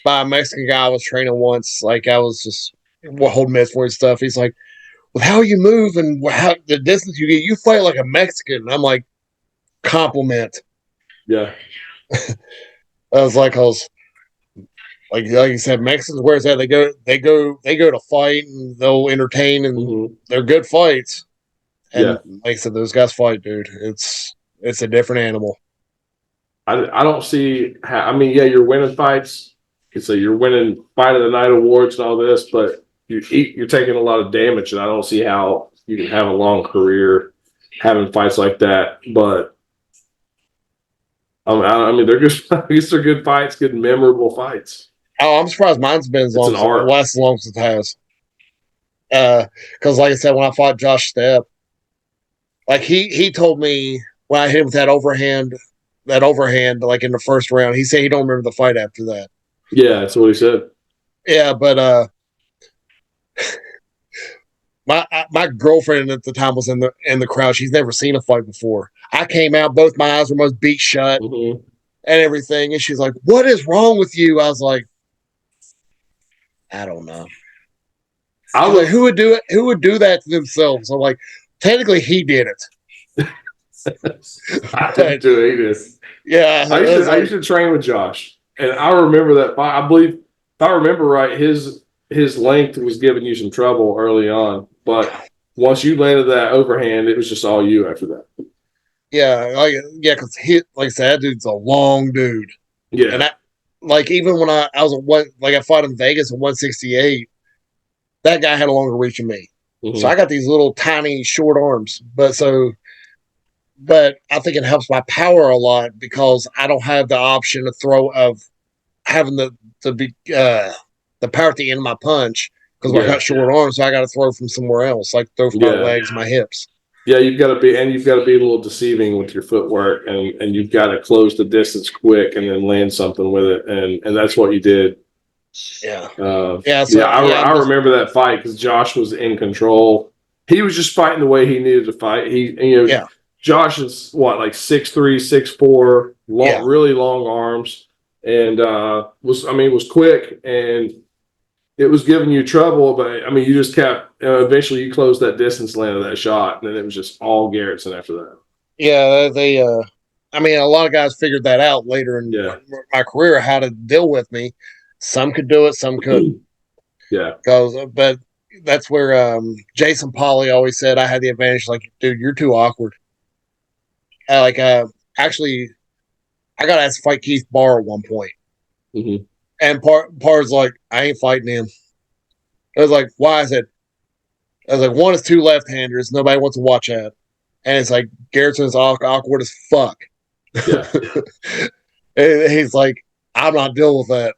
a Mexican guy I was training once. Like I was just holding mitts for his stuff. He's like, with how you move and how the distance you get, you fight like a Mexican. And I'm like, compliment. Yeah. I was like like you said, Mexicans, where's that? They go to fight and they'll entertain and they're good fights. And like I said, those guys fight, dude. It's a different animal. I don't see how, I mean, yeah, you're winning fights. So you're winning Fight of the Night awards and all this, but you're taking a lot of damage, and I don't see how you can have a long career having fights like that. But I mean, they're good. I guess they're good fights, good memorable fights. Oh, I'm surprised mine's been as long as it has. Because like I said, when I fought Josh Stepp, like he told me when I hit him with that overhand, like in the first round, he said he don't remember the fight after that. Yeah, that's what he said. Yeah, but my girlfriend at the time was in the crowd. She's never seen a fight before. I came out, both my eyes were almost beat shut and everything, and she's like, "What is wrong with you?" I was like, "I don't know." I was like, "Who would do it? Who would do that to themselves?" I'm like, "Technically, he did it." I didn't do it either. Yeah, I used to train with Josh, and I remember that fight. I believe, if I remember right, his length was giving you some trouble early on, but once you landed that overhand, it was just all you after that. Yeah, because like I said, that dude's a long dude. Yeah, and even when I was I fought in Vegas at 168, that guy had a longer reach than me. So I got these little tiny short arms, but I think it helps my power a lot because I don't have the option of having the power at the end of my punch because I got short arms, so I got to throw from somewhere else, like throw from my legs, my hips. Yeah, you've got to be a little deceiving with your footwork, and you've got to close the distance quick and then land something with it, and that's what you did. Yeah. I remember that fight because Josh was in control. He was just fighting the way he needed to fight. Josh is like 6'3", 6'4", really long arms, and was quick, and it was giving you trouble. But I mean, you just kept. Eventually, you closed that distance, landed that shot, and then it was just all Garretson after that. Yeah, they. I mean, a lot of guys figured that out later in my career how to deal with me. Some could do it, some couldn't. But that's where Jason Pauly always said I had the advantage. Like, dude, you're too awkward. Actually, I got asked to fight Keith Barr at one point. Mm-hmm. And Parr's like, I ain't fighting him. I was like, why? I was like, one is two left-handers. Nobody wants to watch that. And it's like, Garrettson's awkward as fuck. Yeah. And he's like, I'm not dealing with that.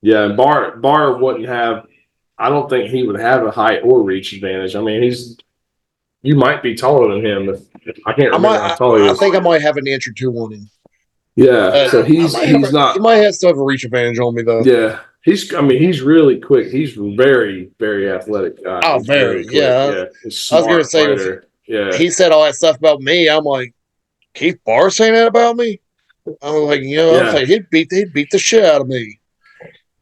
Yeah, and Barr wouldn't have, I don't think he would have a height or reach advantage. I mean, you might be taller than him. I can't remember how tall he is. I think I might have an inch or two on him. Yeah, so he's not. He might have still have a reach advantage on me though. Yeah, he's really quick. He's very, very athletic guy. Oh, very quick. Yeah. He's I was going to say, he said all that stuff about me. I'm like, Keith Barr saying that about me? I'm like, I was like, he'd beat the shit out of me.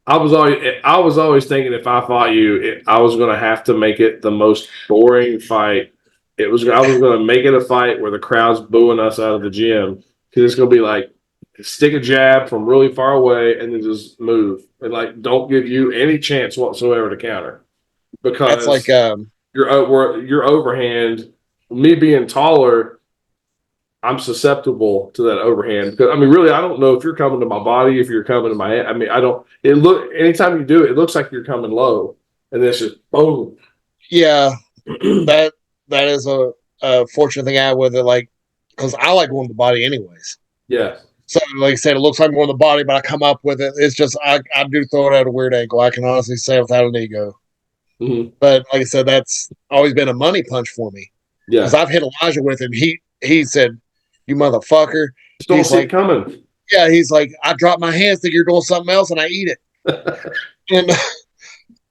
I was always thinking if I fought you, I was going to have to make it the most boring fight. I was going to make it a fight where the crowd's booing us out of the gym because it's going to be like stick a jab from really far away and then just move and like don't give you any chance whatsoever to counter because that's like your overhand. Me being taller, I'm susceptible to that overhand. Because I mean, really, I don't know if you're coming to my body, if you're coming to my head. I mean, I don't. Anytime you do it, it looks like you're coming low, and then it's just boom. Yeah, that is a fortunate thing I have with it, like because I like going to the body anyways. Yeah. So, like I said, it looks like I'm going to the body, but I come up with it. It's just I do throw it at a weird angle. I can honestly say without an ego. Mm-hmm. But like I said, that's always been a money punch for me. Yeah, because I've hit Elijah with him. He said, "You motherfucker." Just don't see it coming. Yeah, he's like, I drop my hands, think you're doing something else, and I eat it.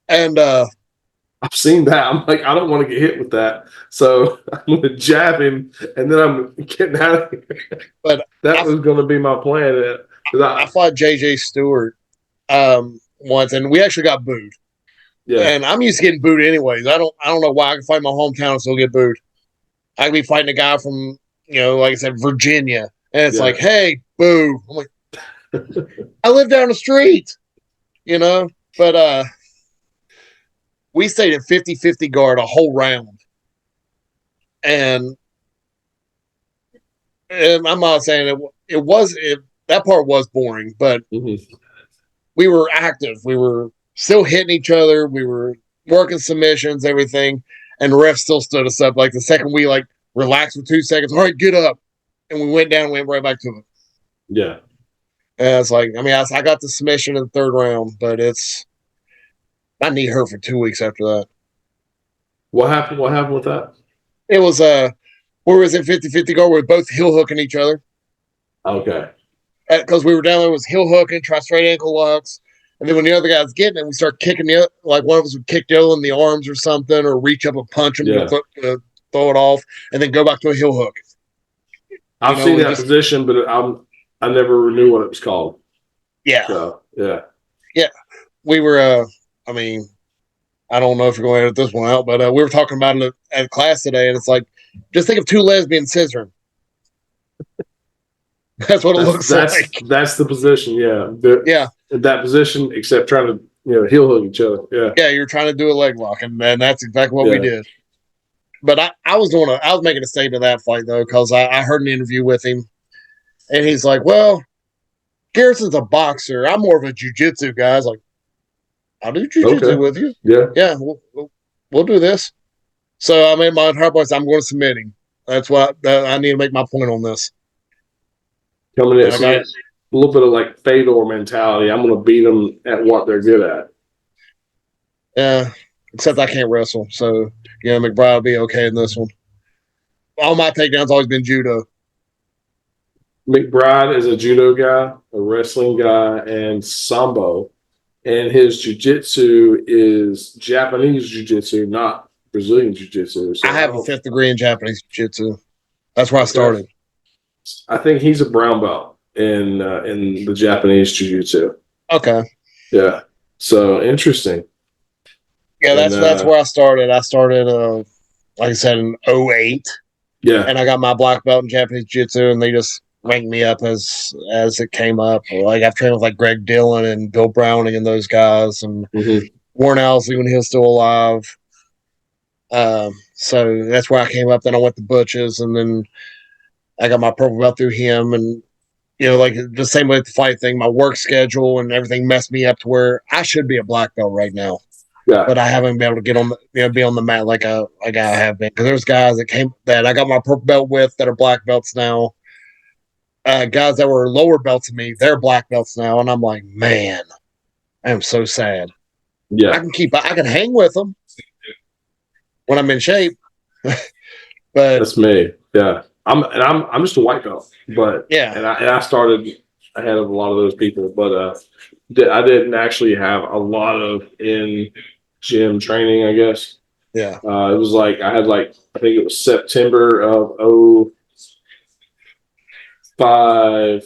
and I've seen that. I'm like, I don't want to get hit with that, so I'm going to jab him, and then I'm getting out of here. But that was going to be my plan. I fought JJ Stewart once, and we actually got booed. Yeah, and I'm used to getting booed anyways. I don't know why I can fight my hometown and still get booed. I could be fighting a guy from like I said, Virginia, and it's like, hey, boo. I'm like, I live down the street, but we stayed at 50-50 guard a whole round. And I'm not saying that part was boring, but we were active. We were still hitting each other. We were working submissions, everything. And the ref still stood us up. Like the second we relaxed for 2 seconds, all right, get up. And we went down and went right back to it. Yeah. And it's like, I mean, I got the submission in the third round, but my knee hurt for 2 weeks after that. What happened? What happened with that? It was we was in 50-50 guard. We were both heel hooking each other. Okay. Because we were down there, it was heel hooking, try straight ankle locks. And then when the other guy was getting it, we start kicking like one of us would kick the other in the arms or something, or reach up and punch him to throw it off, and then go back to a heel hook. I've seen that position, but I never knew what it was called. Yeah. So, yeah. Yeah. We were, I mean, I don't know if you're going to edit this one out, but we were talking about it at class today, and it's like, just think of two lesbians scissoring. That's what it looks like. That's the position, yeah. That position, except trying to heel hook each other. Yeah. Yeah, you're trying to do a leg lock, and that's exactly what we did. But I was making a statement of that fight though, because I heard an interview with him, and he's like, "Well, Garretson's a boxer. I'm more of a jiu-jitsu guy." I was like, "I'll do jiu-jitsu with you." Yeah. We'll do this. So I made my entire point. I'm going to submit him. That's what I need to make my point on this. Coming in, a little bit of like Fedor mentality. I'm going to beat them at what they're good at. Yeah, except I can't wrestle. So, McBride will be okay in this one. All my takedowns always been judo. McBride is a judo guy, a wrestling guy, and sambo. and his jiu-jitsu is Japanese jiu-jitsu, not Brazilian jiu-jitsu. So I have a 5th degree in Japanese jiu-jitsu. That's where I started. I think he's a brown belt in the Japanese jiu-jitsu. Okay. Yeah. So interesting. Yeah, that's where I started. I started, like I said, in 08. Yeah. And I got my black belt in Japanese jiu-jitsu, and they just ranked me up as it came up. Like I've trained with like Greg Dillon and Bill Browning and those guys, and Warren Owsley when he was still alive. So that's where I came up. Then I went to Butch's, and then I got my purple belt through him. And like the same way with the fight thing, my work schedule and everything messed me up to where I should be a black belt right now. Yeah. But I haven't been able to get on be on the mat like I have been, because there's guys that I got my purple belt with that are black belts now. Guys that were lower belts than me, they're black belts now, and I'm like, man, I am so sad. Yeah. I can hang with them when I'm in shape, but that's me. Yeah. I'm just a white belt, but yeah, and I started ahead of a lot of those people, but I didn't actually have a lot of in gym training, I guess. Yeah. It was like I think it was September of 05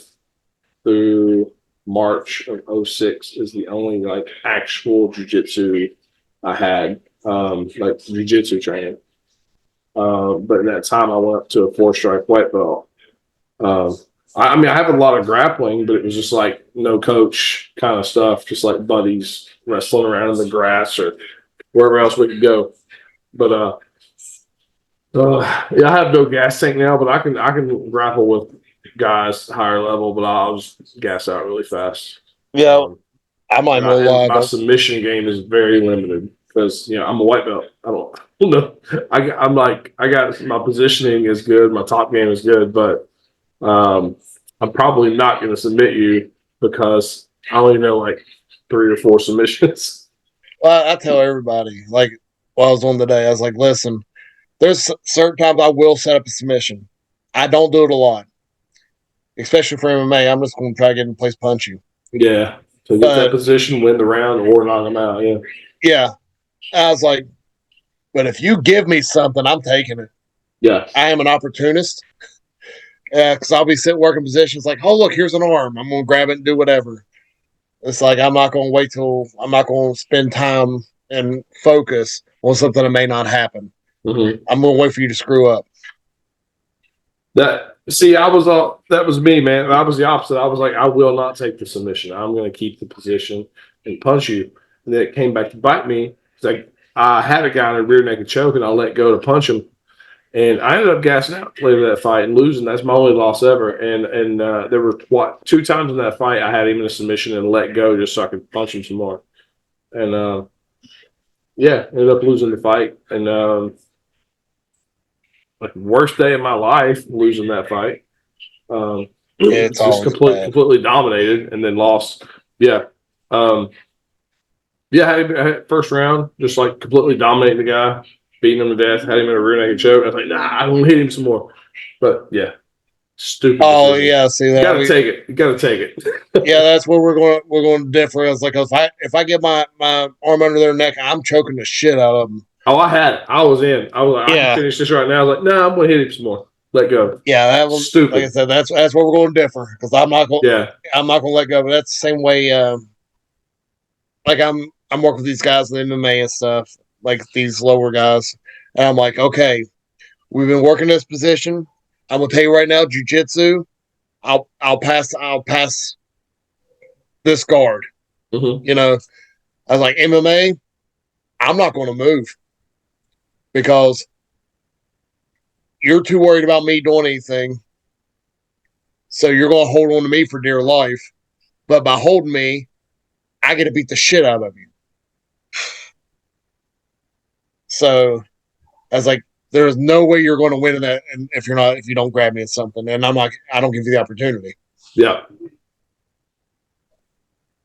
through March of 06 is the only like actual jiu-jitsu I had, like jiu-jitsu training. But in that time I went up to a 4-stripe white belt. I mean, I have a lot of grappling, but it was just like no coach kind of stuff, just like buddies wrestling around in the grass or wherever else we could go. But yeah, I have no gas tank now, but I can grapple with guys higher level, but I'll just gas out really fast. Yeah, I might know my submission game is very limited because I'm a white belt. I don't know. I got my positioning is good, my top game is good, but I'm probably not going to submit you because I only know like 3 or 4 submissions. Well, I tell everybody, like, while I was on today, I was like, listen, there's certain times I will set up a submission. I don't do it a lot, especially for MMA. I'm just going to try to get in place, punch you. Yeah, to get that position, win the round, or knock them out. Yeah. Yeah. I was like, but if you give me something, I'm taking it. Yeah. I am an opportunist. Because I'll be sitting working positions like, oh, look, here's an arm. I'm going to grab it and do whatever. It's like I'm not going to spend time and focus on something that may not happen. Mm-hmm. I'm going to wait for you to screw up. That was me, man. I was the opposite. I was like, I will not take the submission. I'm going to keep the position and punch you. And then it came back to bite me. It's like I had a guy in a rear naked choke, and I let go to punch him. And I ended up gassing out later that fight and losing. That's my only loss ever. And there were 2 times in that fight I had him in a submission and let go just so I could punch him some more. And yeah, ended up losing the fight. And like worst day of my life losing that fight. It's just completely dominated and then lost. Yeah. Yeah, I had first round, just like completely dominating the guy. Beating him to death, had him in a rear naked choke. I was like, nah, I don't hit him some more. But yeah, stupid. Oh decision. Yeah, see that. You gotta take it. Yeah, that's where we're going to differ. It's like if I get my arm under their neck, I'm choking the shit out of them. Oh, I had it. I was in. I was like, I can finish this right now. I was like, no, I'm gonna hit him some more. Let go. Yeah, that was stupid. Like I said, that's where we're going to differ, because I'm not going. Yeah, I'm not going to let go. But that's the same way. Like I'm working with these guys in MMA and stuff, like these lower guys, and I'm like, okay, we've been working this position. I'm gonna tell you right now, jiu-jitsu, I'll pass this guard. Mm-hmm. I was like, MMA, I'm not going to move because you're too worried about me doing anything. So you're going to hold on to me for dear life. But by holding me, I get to beat the shit out of you. So I was like, there's no way you're going to win in that if you don't grab me at something. And I'm like, I don't give you the opportunity. Yeah.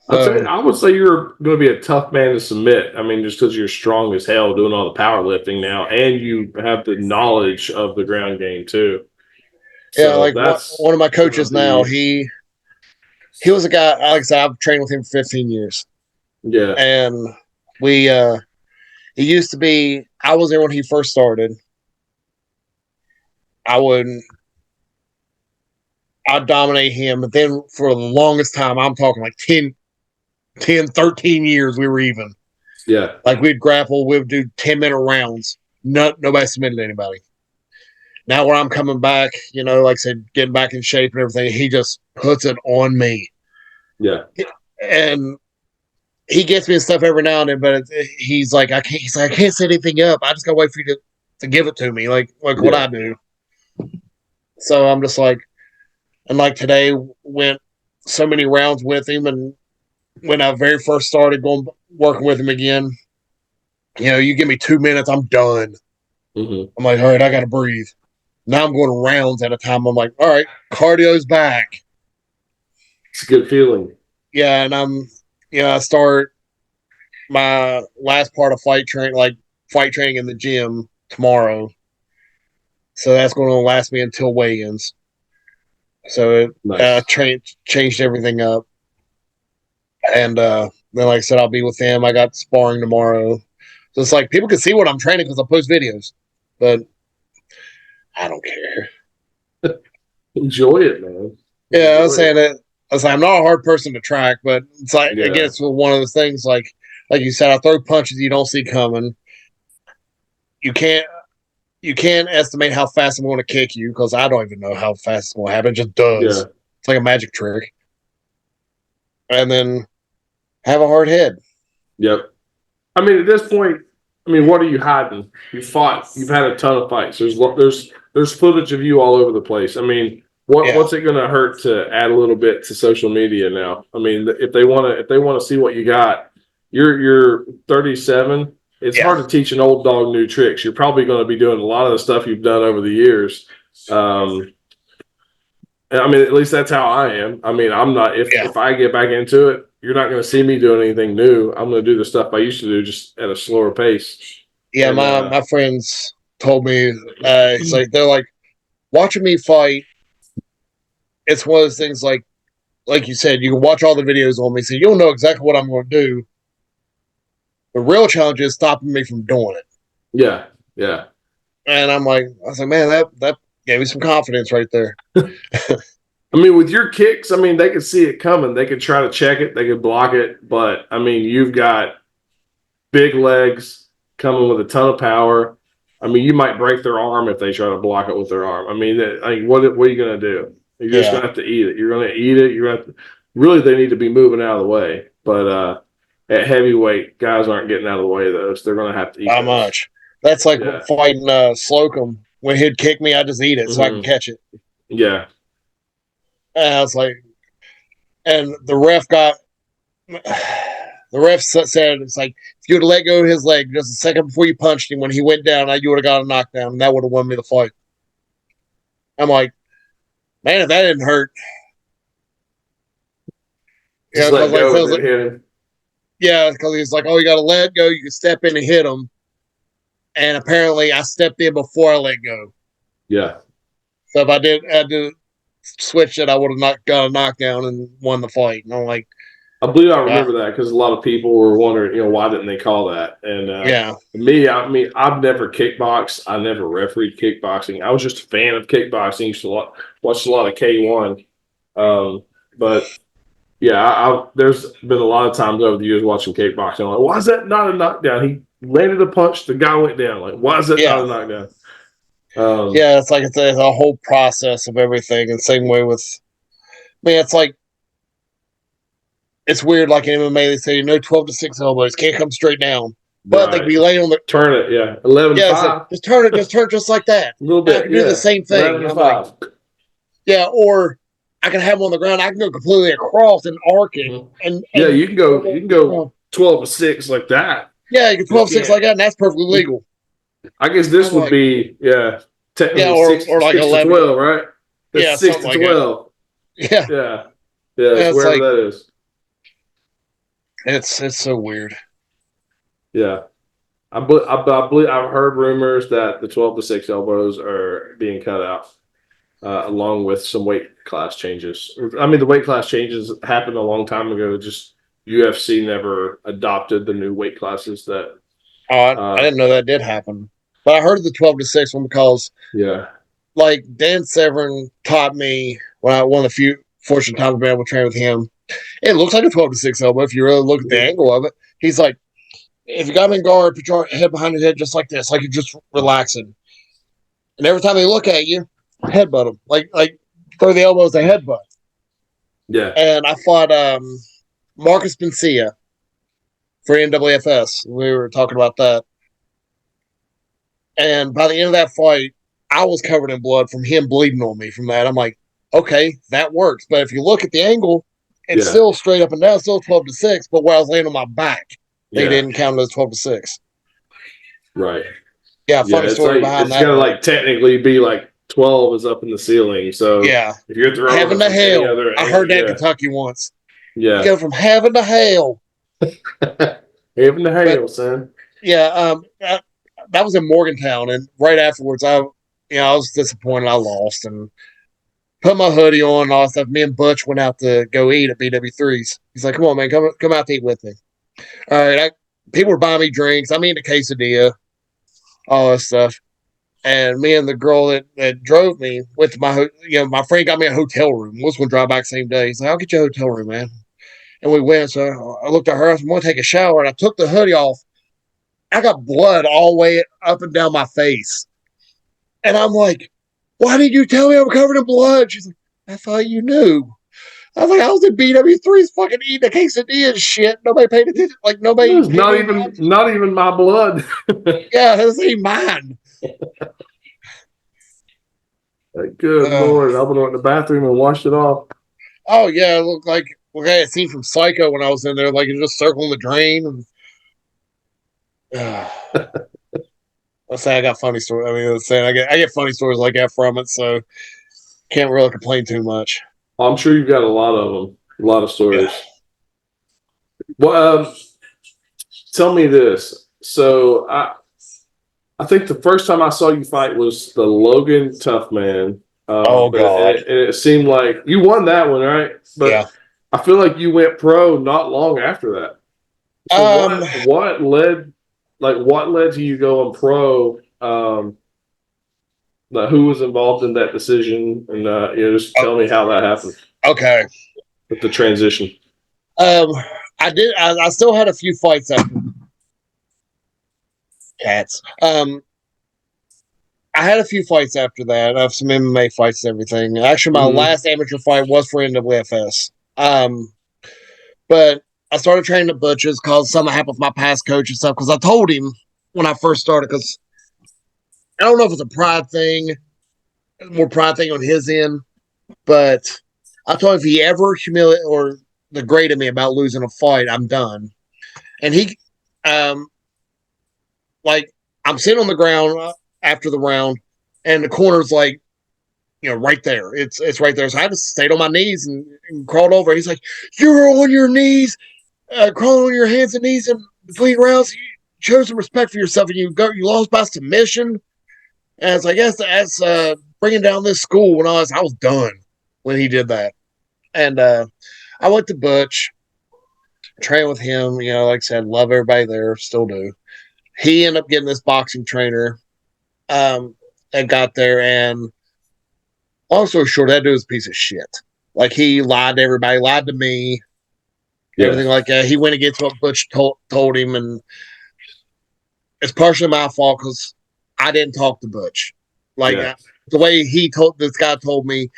I would say you're going to be a tough man to submit. I mean, just because you're strong as hell doing all the powerlifting now, and you have the knowledge of the ground game too. So yeah, like one of my coaches now, he was a guy, like I said, I've trained with him for 15 years. Yeah. And we it used to be I was there when he first started. I would I'd dominate him, but then for the longest time, I'm talking like 13 years, we were even. Yeah. Like we'd grapple, we'd do 10-minute rounds. Nobody submitted anybody. Now where I'm coming back, like I said, getting back in shape and everything, he just puts it on me. Yeah. And he gets me and stuff every now and then, but he's like, I can't set anything up. I just gotta wait for you to give it to me, like what I do. So I'm just like, and like today went so many rounds with him, and when I very first started working with him again, you give me 2 minutes, I'm done. Mm-hmm. I'm like, all right, I gotta breathe. Now I'm going rounds at a time. I'm like, all right, cardio's back. It's a good feeling. Yeah, and I start my last part of fight training in the gym tomorrow. So that's going to last me until weigh-ins. So it Nice. changed everything up. And then, like I said, I'll be with him. I got sparring tomorrow. So it's like people can see what I'm training because I post videos. But I don't care. Enjoy it, man. Yeah, I was saying that. I was like, I'm not a hard person to track, but it's like, again, it's one of those things like you said, I throw punches you don't see coming. You can't estimate how fast I'm going to kick you because I don't even know how fast it's going to happen. It just does. Yeah. It's like a magic trick. And then have a hard head. Yep. I mean, at this point, what are you hiding? You fought. You've had a ton of fights. There's footage of you all over the place. What's it going to hurt to add a little bit to social media now? If they want to see what you got, you're 37. It's hard to teach an old dog new tricks. You're probably going to be doing a lot of the stuff you've done over the years. At least that's how I am. I'm not. If I get back into it, you're not going to see me doing anything new. I'm going to do the stuff I used to do, just at a slower pace. Yeah, and, my friends told me, it's like they're like watching me fight. It's one of those things like you said, you can watch all the videos on me, so you'll know exactly what I'm going to do. The real challenge is stopping me from doing it. Yeah, yeah. And I was like, man, that gave me some confidence right there. With your kicks, they could see it coming. They could try to check it. They could block it. But, you've got big legs coming with a ton of power. You might break their arm if they try to block it with their arm. What are you going to do? You're just going to have to eat it. You're going to eat it. You're going to have to, really, they need to be moving out of the way. But at heavyweight, guys aren't getting out of the way of those. They're going to have to eat Not those. Much. That's like fighting Slocum. When he'd kick me, I just eat it so I can catch it. Yeah. And I was like, and the ref said, it's like, if you would have let go of his leg just a second before you punched him, when he went down, you would have got a knockdown, and that would have won me the fight. I'm like, man, if that didn't hurt. Just let go and hit him. Yeah, because he's like, oh, you got to let go. You can step in and hit him. And apparently I stepped in before I let go. Yeah. So if I did switch it, I would have got a knockdown and won the fight. And I'm like, I believe I remember that because a lot of people were wondering, why didn't they call that? And me, I've never kickboxed. I never refereed kickboxing. I was just a fan of kickboxing. Used to watch a lot of K1. But yeah, there's been a lot of times over the years watching kickboxing. I'm like, why is that not a knockdown? He landed a punch, the guy went down. Like, why is that not a knockdown? It's like it's a whole process of everything. And same way with, it's like, it's weird. Like in MMA, they say 12 to 6 elbows can't come straight down, but they can be laying on the turn it. Yeah, 11 to 5. Like, just turn it, just like that. A little bit. I can do the same thing. 11 to 5. Or I can have them on the ground. I can go completely across and arcing. And you can go 12 to 6 like that. Yeah, you can 12-6 like that, and that's perfectly legal. I guess this would be technically 6 like 11 to 12, right? That's 6 to 12. Yeah, it's wherever that is. It's so weird. Yeah, I believe I've heard rumors that the 12 to 6 elbows are being cut out, along with some weight class changes. The weight class changes happened a long time ago. Just UFC never adopted the new weight classes that. I didn't know that did happen, but I heard the 12-6 one because Yeah. like Dan Severn taught me when I one of the few fortunate times I've been able to train with him. It looks like a 12-6 elbow if you really look at the angle of it. He's like, if you got him in guard, put your head behind his head just like this, like you're just relaxing. And every time they look at you, headbutt them, like throw the elbows, they headbutt. Yeah. And I fought Marcus Mencia for NWFS. We were talking about that. And by the end of that fight, I was covered in blood from him bleeding on me from that. I'm like, okay, that works. But if you look at the angle, it's still straight up and down, still 12-6. But where I was laying on my back, they didn't count it as 12-6. Right. Yeah, funny story like, behind it's that. It's got to like technically be like 12 is up in the ceiling. So yeah, if you're throwing heaven to hell. I heard that in Kentucky once. Yeah. You go from heaven to hell. Heaven to hell, son. Yeah, that was in Morgantown, and right afterwards, I was disappointed. I lost and put my hoodie on and all that stuff. Me and Butch went out to go eat at BW3's. He's like, "Come on, man, come out to eat with me." All right, people were buying me drinks. I'm eating a quesadilla, all that stuff. And me and the girl that drove me went to my friend got me a hotel room. We was going to drive back the same day. He's like, "I'll get you a hotel room, man." And we went. So I looked at her. I said, "I'm going to take a shower." And I took the hoodie off. I got blood all the way up and down my face. And I'm like, "Why did you tell me I'm covered in blood?" She's like, "I thought you knew." I was like, "I was in BW3's fucking eating a quesadilla and shit. Nobody paid attention. Like, nobody. It's not even my blood." Yeah, this ain't mine. Good Lord. I went in the bathroom and washed it off. Oh, yeah. It looked like I had seen from Psycho when I was in there. Like, it just circling the drain. And, let's say I got funny stories. I mean, let's say I get funny stories like that from it, so can't really complain too much. I'm sure you've got a lot of them, a lot of stories. Yeah. Well, tell me this. So I think the first time I saw you fight was the Logan Tough Man. Oh God! It seemed like you won that one, right? But yeah. I feel like you went pro not long after that. So what led to you going pro? Who was involved in that decision? And just tell me how that happened. Okay. With the transition. I did. I still had a few fights after. Cats. I had a few fights after that. I have some MMA fights and everything. Actually, my last amateur fight was for NWFS. But I started training at Butch's because something happened with my past coach and stuff. Because I told him when I first started, because I don't know if it's a pride thing, more pride thing on his end, but I told him if he ever humiliated or degraded me about losing a fight, I'm done. And he, I'm sitting on the ground after the round, and the corner's like, right there. It's right there. So I just stayed on my knees and crawled over. He's like, "You were on your knees, crawling on your hands and knees in between rounds. You showed some respect for yourself, and you lost by submission." And it's like, that's bringing down this school. When I was done when he did that. And I went to Butch, trained with him. Like I said, love everybody there, still do. He ended up getting this boxing trainer and got there. And long story short, that dude was a piece of shit. Like, he lied to everybody, lied to me, everything like that. He went against what Butch told him. And it's partially my fault because I didn't talk to Butch. The way this guy told me,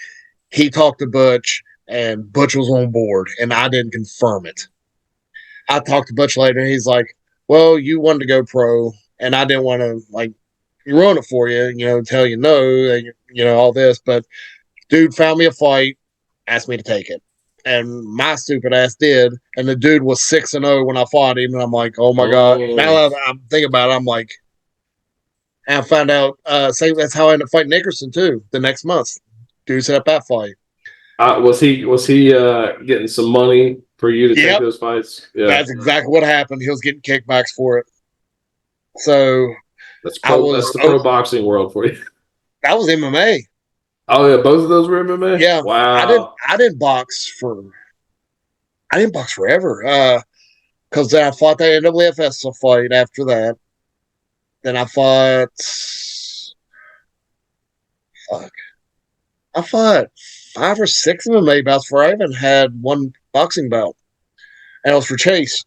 he talked to Butch, and Butch was on board, and I didn't confirm it. I talked to Butch later, and he's like, "Well, you wanted to go pro, and I didn't want to ruin it for you, tell you no, all this. But dude found me a fight, asked me to take it, and my stupid ass did. And the dude was 6-0 when I fought him, and I'm like, oh my God. Now I'm thinking about it, I'm like, and I found out, that's how I ended up fighting Nickerson too. The next month, dude set up that fight. Was he getting some money for you to take those fights? Yeah, that's exactly what happened. He was getting kickbacks for it. So that's the pro boxing world for you. That was MMA. Oh yeah, both of those were MMA. Yeah, wow. I didn't box for I didn't box forever. Because then I fought that NWFS fight after that. Then I fought. Fuck. I fought 5 or 6 MMA bouts before I even had one boxing bout. And it was for Chase.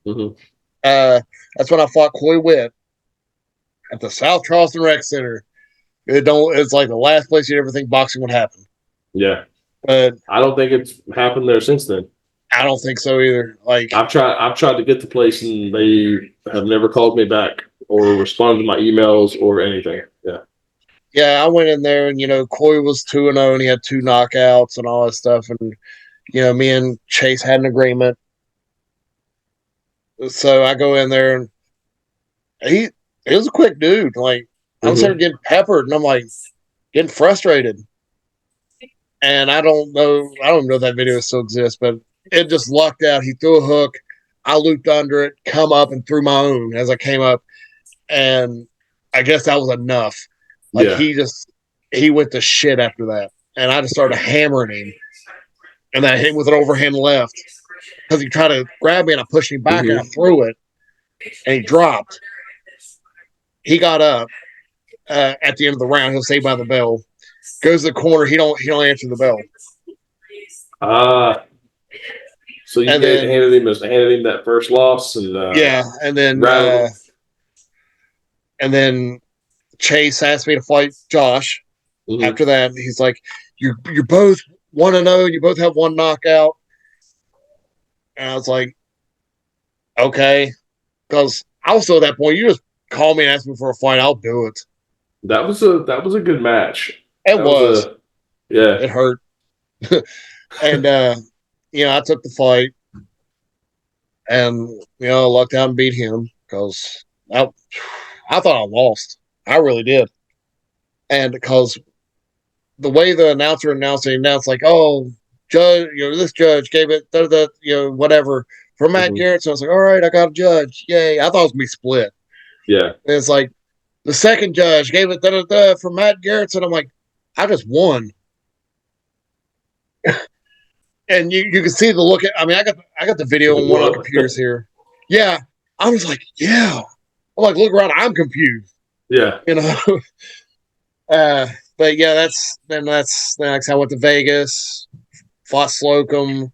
Mm-hmm. That's when I fought Coy Witt at the South Charleston Rec Center. It's like the last place you'd ever think boxing would happen. Yeah. But I don't think it's happened there since then. I don't think so either. Like I've tried to get the place and they have never called me back or responded to my emails or anything. Yeah. yeah, I went in there and Coy was 2-0 and he had 2 knockouts and all that stuff. And me and Chase had an agreement. So I go in there and he was a quick dude. Like I'm starting getting peppered and I'm like getting frustrated. And I don't know if that video still exists, but it just lucked out. He threw a hook. I looped under it, come up and threw my own as I came up. And I guess that was enough. Like he went to shit after that. And I just started hammering him. And then I hit him with an overhand left. Because he tried to grab me and I pushed him back and I threw it. And he dropped. He got up at the end of the round. He'll say by the bell. Goes to the corner. He don't answer the bell. So you handed him that first loss and and then Chase asked me to fight Josh. Mm-hmm. After that, he's like, "You're both 1-0. You both have 1 knockout." And I was like, "Okay," because also at that point, you just call me and ask me for a fight, I'll do it. That was a good match. It was. Yeah. It hurt. And I took the fight and lucked out and beat him because I thought I lost. I really did. And because the way the announcer announced like, "Oh, judge, this judge gave it whatever for Matt Garretson." I was like, "All right, I got a judge. Yay." I thought it was gonna be split. Yeah. And it's like the second judge gave it for Matt Garretson. I'm like, I just won. And you can see the look I got the video on one of the computers here. Yeah. I was like, yeah. I'm like, look around, I'm confused. Yeah. But yeah, that's next. I went to Vegas, fought Slocum.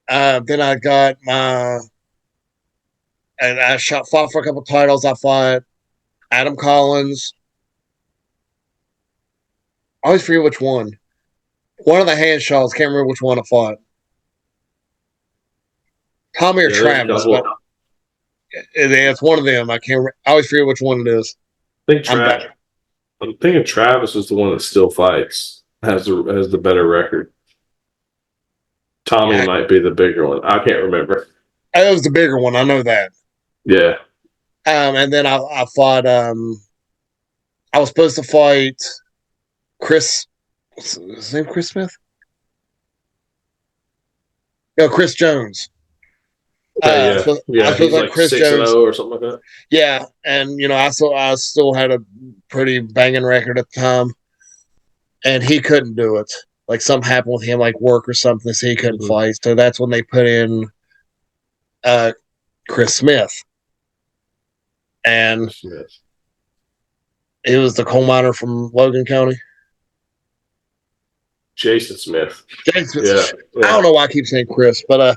Then I got and I fought for a couple titles. I fought Adam Collins. I always forget which one. One of the handshaws, can't remember which one I fought. Tommy or Travis, but it's one of them. I always forget which one it is. I'm thinking Travis is the one that still fights, has the better record. Tommy might be the bigger one. I can't remember. It was the bigger one. I know that. Yeah. And then I fought. I was supposed to fight Chris. What's his name? Chris Smith? No, Chris Jones. I was he's like Chris 6-0 or something like that. Yeah, and I still had a pretty banging record at the time, and he couldn't do it. Like something happened with him, like work or something, so he couldn't fight. So that's when they put in Chris Smith, and he was the coal miner from Logan County. Jason Smith. Jason Smith. Yeah. I don't know why I keep saying Chris, but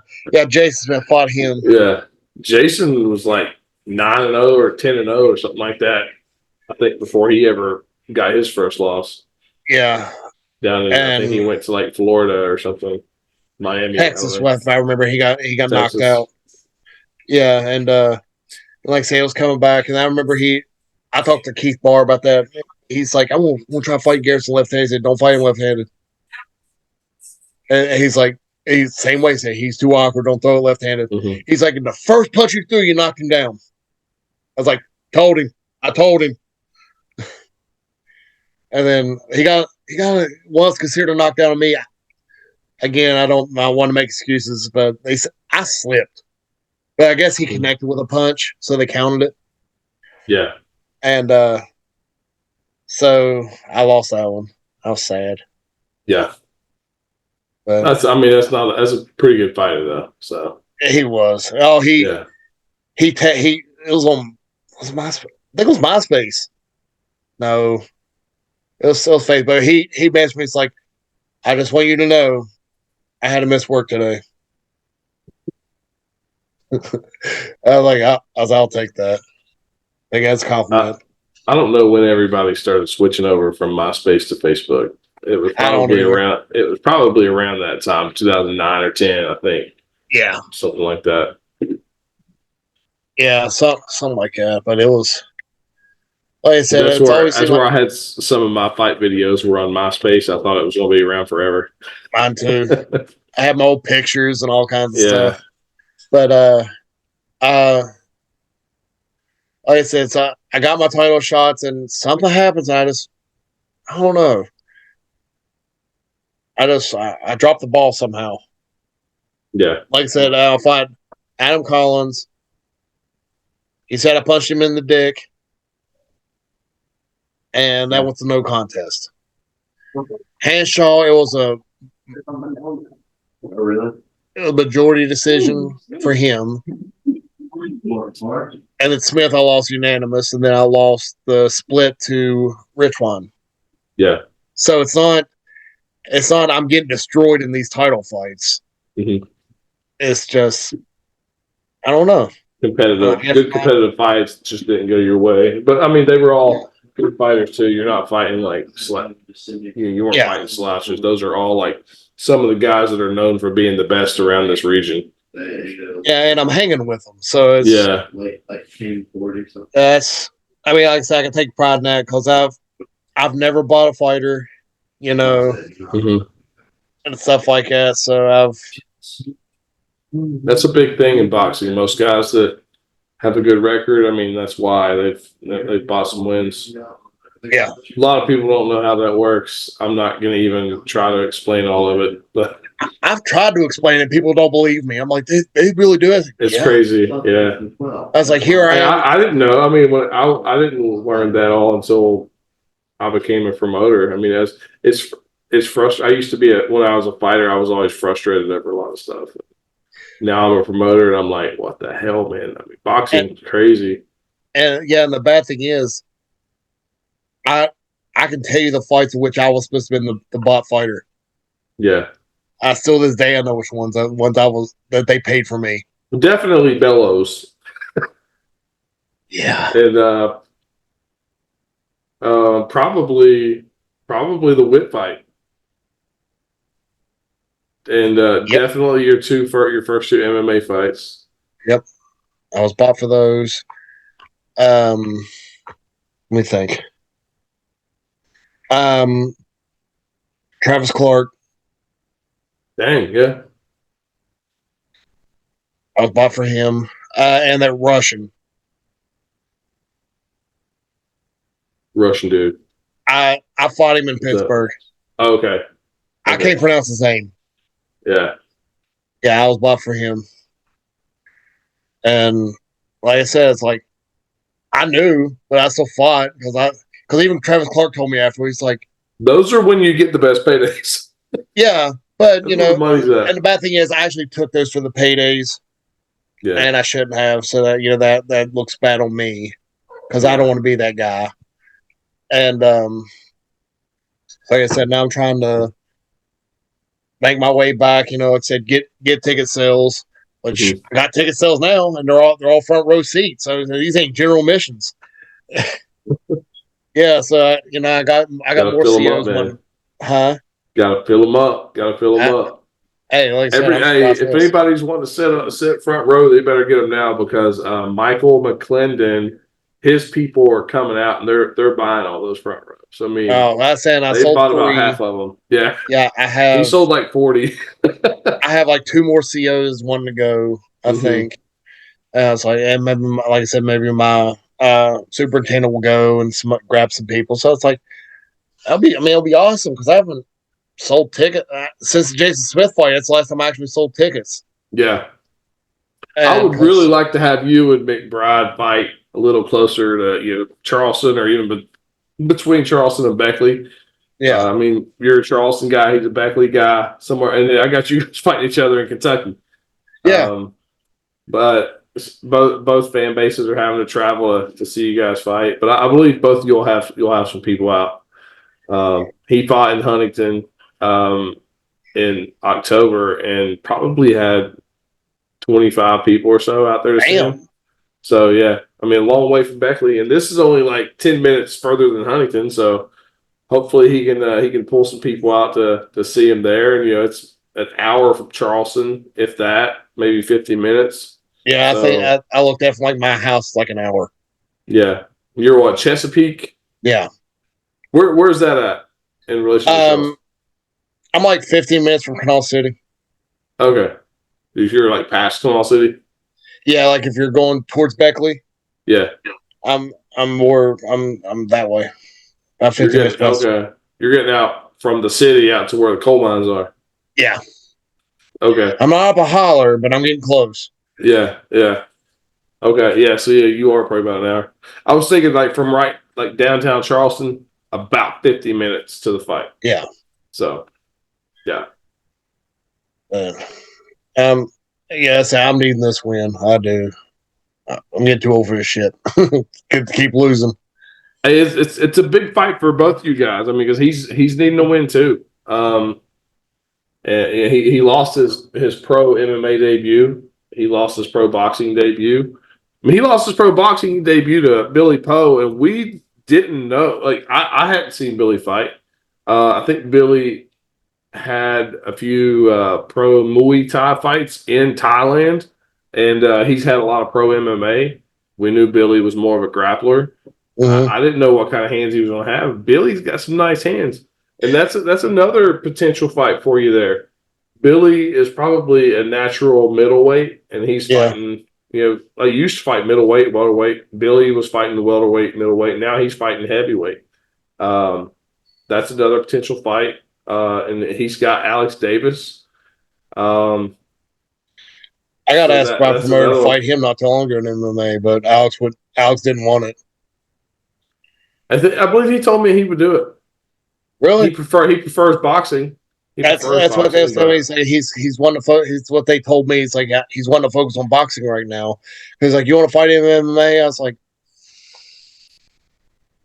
Jason Smith fought him. Yeah. Jason was like 9-0 or 10-0 or something like that, I think, before he ever got his first loss. Yeah. I think he went to like Florida or something. Miami. Texas, if I remember, he got knocked out. Yeah, and like I say, it was coming back, and I remember I talked to Keith Barr about that. He's like, I'm gonna try to fight Garretson left-handed. He said, don't fight him left-handed. And he's like, same way, say he's too awkward. Don't throw it left-handed. Mm-hmm. He's like, the first punch you threw, you knocked him down. I was like, I told him. And then he got was considered a knockdown on me. Again, I want to make excuses, but they said I slipped. But I guess he connected with a punch, so they counted it. Yeah. And so I lost that one. I was sad. Yeah. But that's a pretty good fighter though. So he was. Oh, yeah. it was on was MySpace. I think it was MySpace. No, it was still Facebook. He messaged me. It's like, I just want you to know, I had to miss work today. I was like, I'll take that. I think that's a compliment. I don't know when everybody started switching over from MySpace to Facebook. It was probably around that time, 2009 or 10, I think. Yeah, Something like that. yeah, something like that. But it was, like I said, That's it's where always seemed like I had some of my fight videos were on MySpace. I thought it was going to be around forever. mine too. I have my old pictures and all kinds of Yeah. stuff. But like I said, so I got my title shots, and something happens. And I don't know. I dropped the ball somehow. Yeah. Like I said, I'll fight Adam Collins. He said I punched him in the dick, and that was a no contest. Hanshaw, it was a majority decision for him. And then Smith, I lost unanimous, and then I lost the split to Richwan. Yeah. So it's not I'm getting destroyed in these title fights. Mm-hmm. It's just, I don't know. Good competitive fights just didn't go your way. But I mean, they were all good fighters too. You're not fighting like you weren't fighting slouches. Those are all like some of the guys that are known for being the best around this region. Yeah, and I'm hanging with them. So it's that's. I mean, like I said, I can take pride in that because I've never bought a fighter, mm-hmm. and stuff like that. So that's a big thing in boxing. Most guys that have a good record, I mean, that's why they've bought some wins. Yeah, a lot of people don't know how that works. I'm not going to even try to explain all of it, but I've tried to explain it. People don't believe me. I'm like, they really do. It's crazy. Yeah, I was like, here I am. I didn't know. I mean, I didn't learn that all until I became a promoter. I mean, it's frustrating. I used to be when I was a fighter, I was always frustrated over a lot of stuff. Now I'm a promoter, and I'm like, what the hell, man? I mean, boxing is crazy. And yeah, and the bad thing is, I can tell you the fights in which I was supposed to be the bot fighter. Yeah. I still this day I know which ones that they paid for me. Definitely Bellows. Yeah. And probably the whip fight. And definitely your first two MMA fights. Yep. I was bought for those. Let me think. Travis Clark. Dang, yeah. I was bought for him. And that Russian dude. I fought him in Pittsburgh. Okay. I can't pronounce his name. Yeah. Yeah, I was bought for him. And like I said, it's like I knew, but I still fought because even Travis Clark told me afterwards, he's like, those are when you get the best paydays. Yeah, but the money's at. And the bad thing is, I actually took those for the paydays. Yeah. And I shouldn't have, so that that looks bad on me because I don't want to be that guy. And like I said, now I'm trying to make my way back. Like I said, get ticket sales, which I got ticket sales now, and they're all front row seats. So these ain't general admissions. Yeah, so I got more COs. Gotta fill them up. Hey, like I said, if anybody's wanting to sit front row, they better get them now because Michael McClendon, his people are coming out and they're buying all those front rows. So, I mean, they sold bought 3. About half of them. Yeah, yeah, I have. He sold like 40. I have like 2 more COs, one to go. I think. So, and maybe, like I said, maybe my superintendent will go and grab some people. So it's like, it'll be awesome because I haven't sold tickets since the Jason Smith fight. That's the last time I actually sold tickets. Yeah. I would really like to have you and McBride fight a little closer to Charleston or even between Charleston and Beckley. Yeah. I mean, you're a Charleston guy. He's a Beckley guy somewhere. And I got you fighting each other in Kentucky. Yeah. But both fan bases are having to travel to see you guys fight. But I believe both you'll have some people out. He fought in Huntington in October and probably had 25 people or so out there to see him. So yeah, I mean, a long way from Beckley, and this is only like 10 minutes further than Huntington. So hopefully he can pull some people out to see him there. And it's an hour from Charleston, if that, maybe 50 minutes. Yeah, I think I looked at from like my house like an hour. Yeah, you're what, Chesapeake? Yeah. Where's that at in relation to Charleston? I'm like 15 minutes from Canal City. Okay, if you're like past Canal City. Yeah, like if you're going towards Beckley. Yeah, I'm that way. About 15 minutes. Okay, you're getting out from the city out to where the coal mines are. Yeah. Okay. I'm not up a holler, but I'm getting close. Yeah. Okay, yeah. So you are probably about an hour. I was thinking like from like downtown Charleston, about 50 minutes to the fight. Yeah. So, yeah. Yeah, so I'm needing this win. I do. I'm getting too old for this shit. Could keep losing. Hey, it's a big fight for both you guys. I mean, because he's needing to win too. And he lost his pro MMA debut. He lost his pro boxing debut. I mean, he lost his pro boxing debut to Billy Poe, and we didn't know. Like, I hadn't seen Billy fight. I think Billy had a few pro Muay Thai fights in Thailand, and he's had a lot of pro MMA. We knew Billy was more of a grappler. Mm-hmm. I didn't know what kind of hands he was going to have. Billy's got some nice hands, and that's another potential fight for you there. Billy is probably a natural middleweight, and he's fighting. I used to fight middleweight, welterweight. Billy was fighting the welterweight, middleweight. Now he's fighting heavyweight. That's another potential fight. And he's got Alex Davis. I got asked by a promoter to fight him not too long ago in MMA, but Alex didn't want it. I believe he told me he would do it. Really? He prefers boxing. That's what they told me. He's one to focus. It's what they told me. It's like he's one to focus on boxing right now. He's like, you want to fight him in MMA? I was like,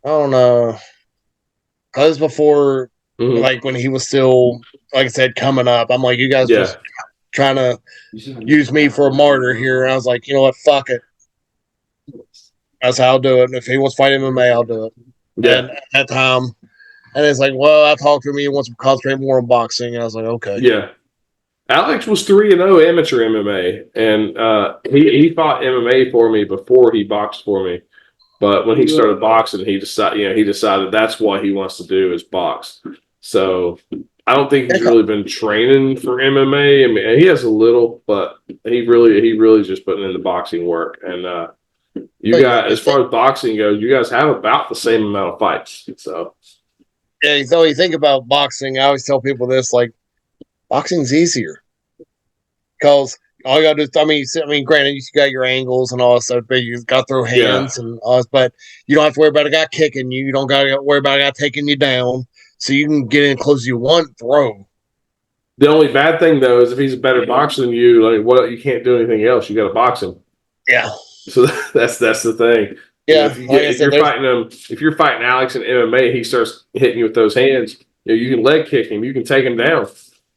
I don't know. That was before, like when he was still, like I said, coming up. I'm like, you guys just trying to use me for a martyr here. And I was like, you know what? Fuck it. That's how I'll do it. And if he wants to fight MMA, I'll do it. Yeah. And at that time. And it's like, well, I talked to him. He wants to concentrate more on boxing. And I was like, okay. Yeah. Alex was 3-0 amateur MMA, and he fought MMA for me before he boxed for me. But when he started boxing, he decided that's what he wants to do is box. So I don't think he's really been training for MMA. I mean, he has a little, but he really just putting in the boxing work. And you guys, as far as boxing goes, you guys have about the same amount of fights. So. Yeah, so you think about boxing, I always tell people this, like, boxing's easier. Because all you got to do is, I mean, granted, you got your angles and all that stuff, but you got to throw hands and all this, but you don't have to worry about a guy kicking you. You don't got to worry about a guy taking you down. So you can get in close as you want, throw. The only bad thing, though, is if he's a better boxer than you, like, you can't do anything else. You got to box him. Yeah. So that's the thing. Yeah, if you're fighting Alex in MMA, he starts hitting you with those hands. You can leg kick him, you can take him down.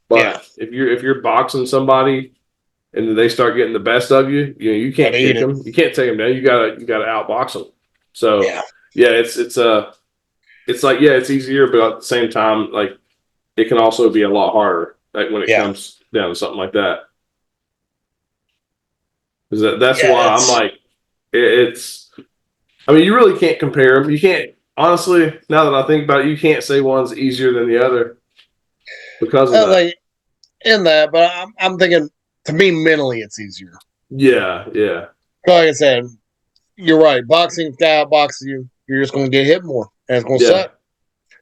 But if you're boxing somebody and they start getting the best of you, you can't kick them. You can't take them down. You gotta outbox them. So it's like it's easier, but at the same time, like it can also be a lot harder. Like when it comes down to something like that. That's why I'm like it's. I mean, you really can't compare them. You can't, honestly, now that I think about it, you can't say one's easier than the other because of that. Like, but I'm thinking, to me, mentally, it's easier. Yeah. Like I said, you're right. Boxing, guy boxes you, you're just going to get hit more, and it's going to suck.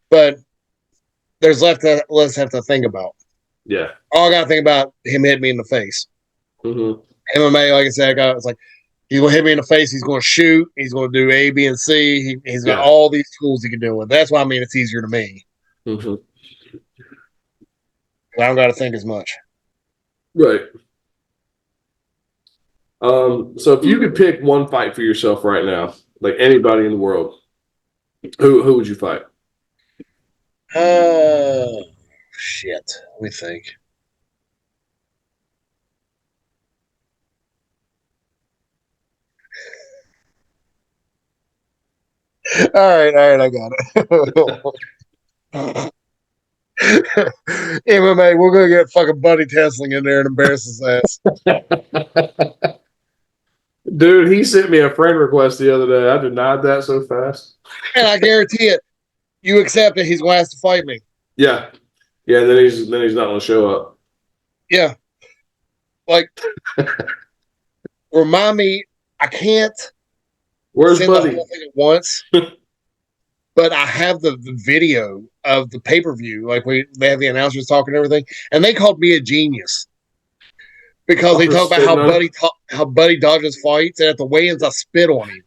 But there's less to think about. Yeah. All I got to think about him hitting me in the face. Mm-hmm. MMA, like I said, it's like, he's going to hit me in the face. He's going to shoot. He's going to do A, B, and C. He's got all these tools he can do with. That's why I mean it's easier to me. Mhm. I don't got to think as much. Right. So if you could pick one fight for yourself right now, like anybody in the world, who would you fight? Shit. Let me think. All right, I got it. MMA, we're gonna get fucking Buddy Tesling in there and embarrass his ass. Dude, he sent me a friend request the other day. I denied that so fast. And I guarantee it, you accept it, he's gonna ask to fight me. Yeah, yeah. Then he's not going to show up. Yeah. Like, remind me, I can't Where's send the Buddy? whole thing at once, but I have the video of the pay per view. Like they have the announcers talking and everything, and they called me a genius because Oh, they for talk about how spitting on it? Buddy dodges fights, and at the weigh-ins I spit on him,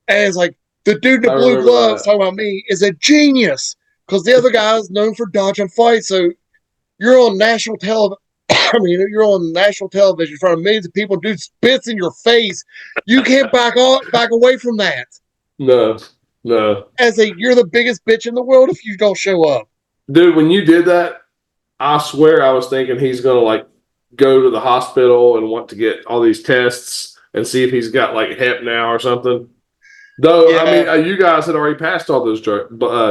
and it's like the dude in the I blue remember gloves that. talking about me is a genius because the other guy is known for dodging fights. So you're on national television. I mean, you're on national television in front of millions of people. Dude spits in your face. You can't back away from that. No, no, As you're the biggest bitch in the world if you don't show up. dude. When you did that, I swear I was thinking he's going to like go to the hospital and want to get all these tests and see if he's got like hep now or something. Though, I Yeah, mean, you guys had already passed all those